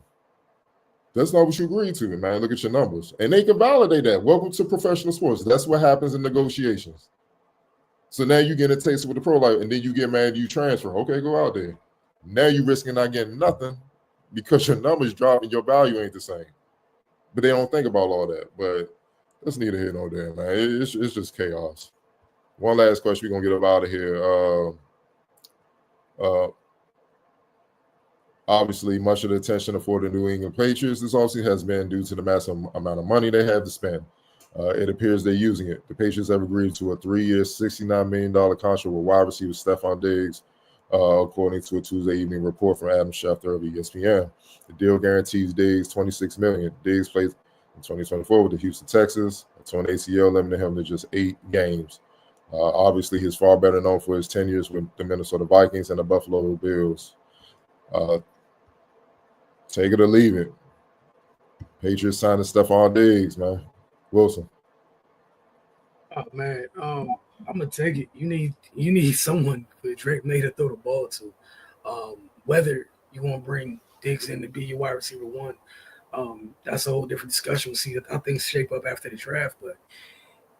That's not what you agreed to, man. Look at your numbers. And they can validate that. Welcome to professional sports. That's what happens in negotiations. So now you get a taste with the pro life, and then you get mad, you transfer. Okay, go out there. Now you're risking not getting nothing because your numbers drop and your value ain't the same. but they don't think about all that. But that's neither here nor there, man. It's just chaos. One last question, we're gonna get up out of here. Obviously, much of the attention for the New England Patriots this offseason has been due to the massive amount of money they have to spend. It appears they're using it. The Patriots have agreed to a 3-year, $69 million contract with wide receiver Stephon Diggs, according to a Tuesday evening report from Adam Schefter of ESPN. The deal guarantees Diggs $26 million. Diggs played in 2024 with the Houston Texans. A torn ACL limited him to just 8 games. Obviously, he's far better known for his 10 years with the Minnesota Vikings and the Buffalo Bills. Take it or leave it. Patriots signing Stephon Diggs, man. Wilson. Oh man, I'm gonna take it. You need someone for Drake May to throw the ball to. Whether you want to bring Diggs in to be your wide receiver one, that's a whole different discussion. We'll see how things shape up after the draft. But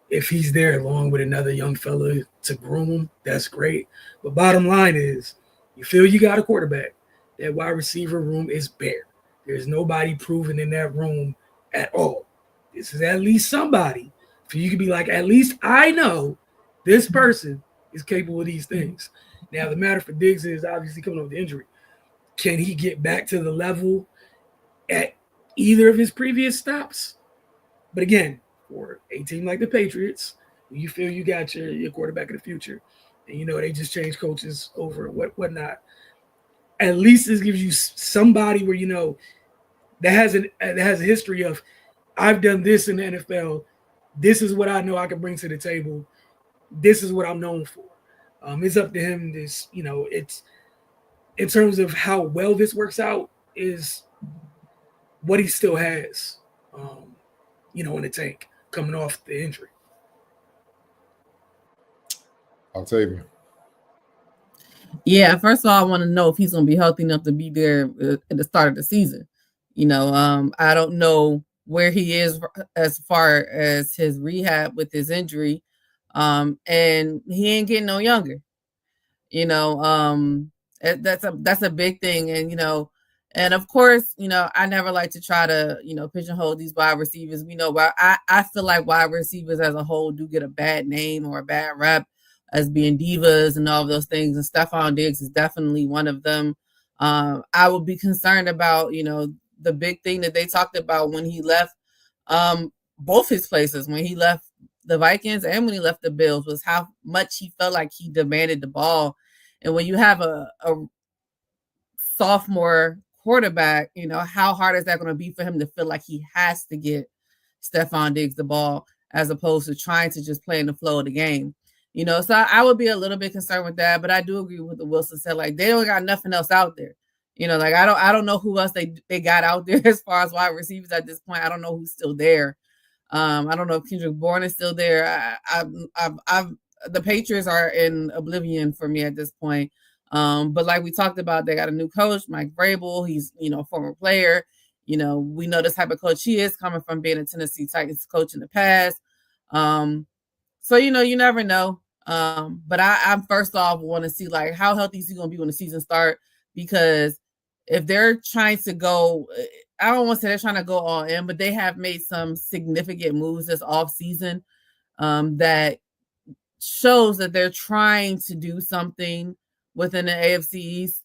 if he's there along with another young fella to groom him, that's great. But bottom line is, you feel you got a quarterback. That wide receiver room is bare. There's nobody proven in that room at all. This is at least somebody. So you can be like, at least I know this person is capable of these things. Now, the matter for Diggs is obviously coming off the injury. Can he get back to the level at either of his previous stops? But again, for a team like the Patriots, you feel you got your quarterback of the future, and you know they just changed coaches over whatnot. At least this gives you somebody where you know that has a history of, I've done this in the NFL. This is what I know I can bring to the table. This is what I'm known for. It's up to him. It's in terms of how well this works out is what he still has, in the tank coming off the injury. Octavia. Yeah, first of all, I want to know if he's going to be healthy enough to be there at the start of the season. I don't know where he is as far as his rehab with his injury, and he ain't getting no younger. That's a big thing, and of course, I never like to try to pigeonhole these wide receivers. I feel like wide receivers as a whole do get a bad name or a bad rep as being divas and all of those things, and Stephon Diggs is definitely one of them. I would be concerned about, the big thing that they talked about when he left both his places, when he left the Vikings and when he left the Bills, was how much he felt like he demanded the ball. And when you have a sophomore quarterback, how hard is that going to be for him to feel like he has to get Stephon Diggs the ball as opposed to trying to just play in the flow of the game? So I would be a little bit concerned with that, but I do agree with what Wilson said. Like, they don't got nothing else out there. I don't know who else they got out there as far as wide receivers at this point. I don't know who's still there. I don't know if Kendrick Bourne is still there. The Patriots are in oblivion for me at this point. But like we talked about, they got a new coach, Mike Vrabel. He's, former player. We know this type of coach he is, coming from being a Tennessee Titans coach in the past. So, you never know. But I'm first off want to see, like, how healthy is he going to be when the season starts? Because if they're trying to go, I don't want to say they're trying to go all in, but they have made some significant moves this offseason that shows that they're trying to do something within the AFC East.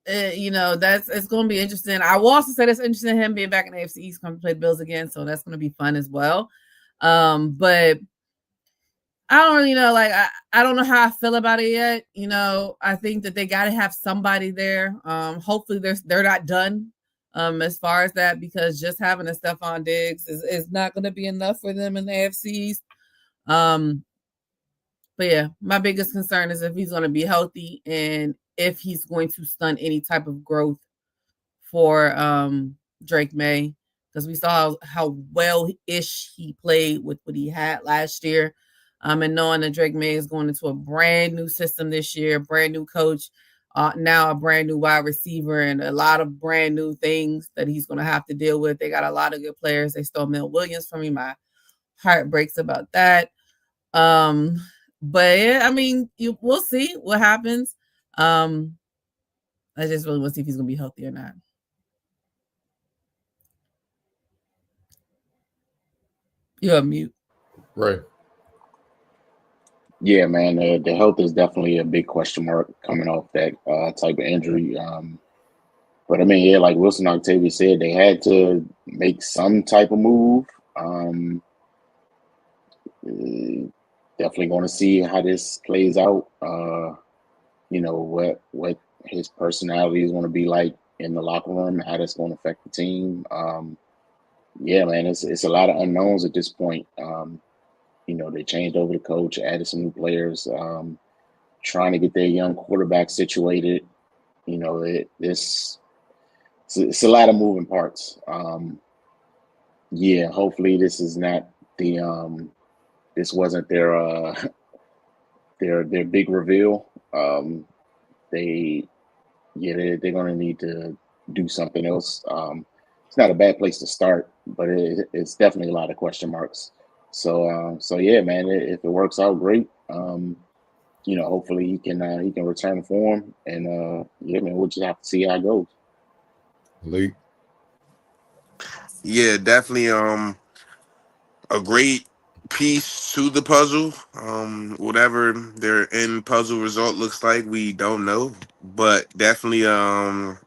It's going to be interesting. I will also say that's interesting in him being back in the AFC East, coming to play the Bills again, so that's going to be fun as well. But I don't really know. Like, I don't know how I feel about it yet. I think that they got to have somebody there. Hopefully they're not done as far as that, because just having a Stephon Diggs is not going to be enough for them in the AFC East. But yeah, my biggest concern is if he's going to be healthy and if he's going to stunt any type of growth for Drake May, because we saw how well-ish he played with what he had last year. And knowing that Drake May is going into a brand new system this year, brand new coach, now a brand new wide receiver, and a lot of brand new things that he's going to have to deal with. They got a lot of good players. They stole Mel Williams from me. My heart breaks about that. But yeah, we'll see what happens. I just really want to see if he's going to be healthy or not. You're on mute. Right. Yeah, man, the health is definitely a big question mark coming off that type of injury. But I mean, yeah, like Wilson Octavia said, they had to make some type of move. Um, Definitely going to see how this plays out. You know what his personality is going to be like in the locker room, how that's going to affect the team. Yeah, man, it's a lot of unknowns at this point. You know, they changed over the coach, added some new players, trying to get their young quarterback situated. You know, it's a lot of moving parts. Yeah, hopefully this is not the this wasn't their their big reveal. They they're gonna need to do something else. It's not a bad place to start, but it's definitely a lot of question marks. So yeah, man, if it works out, great. You know, hopefully he can return form, and yeah, man, we'll just have to see how it goes. Lee. Yeah, definitely a great piece to the puzzle. Whatever their end puzzle result looks like, we don't know. But definitely a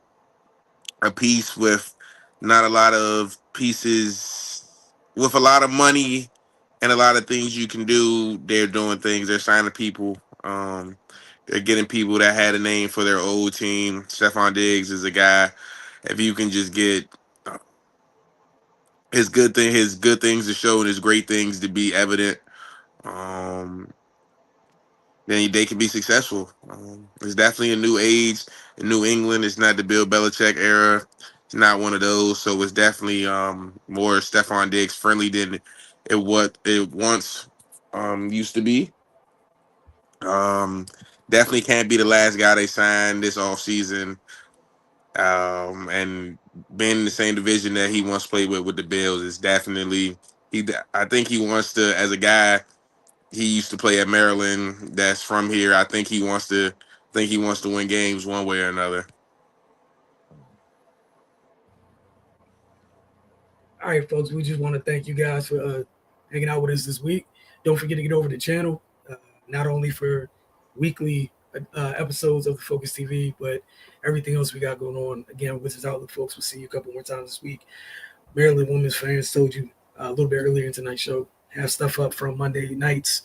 piece with not a lot of pieces, with a lot of money and a lot of things you can do. They're doing things, they're signing people. They're getting people that had a name for their old team. Stephon Diggs is a guy, if you can just get his good things to show and his great things to be evident, um, then they can be successful. It's definitely a new age in New England. It's not the Bill Belichick era. It's not one of those. So it's definitely more Stephon Diggs friendly than what it once used to be. Um, Definitely can't be the last guy they signed this offseason. And being in the same division that he once played with the Bills is definitely he. I think he wants to, as a guy, he used to play at Maryland. That's from here. I think he wants to. Win games one way or another. All right, folks, we just want to thank you guys for hanging out with us this week. Don't forget to get over to the channel, not only for weekly episodes of the Focus TV, but everything else we got going on. Again, Wizards Outlook, folks. We'll see you a couple more times this week. Maryland women's fans told you a little bit earlier in tonight's show. Have stuff up from Monday nights.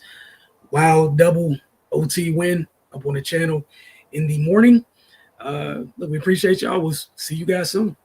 Wild double OT win up on the channel in the morning. Look, we appreciate y'all. We'll see you guys soon.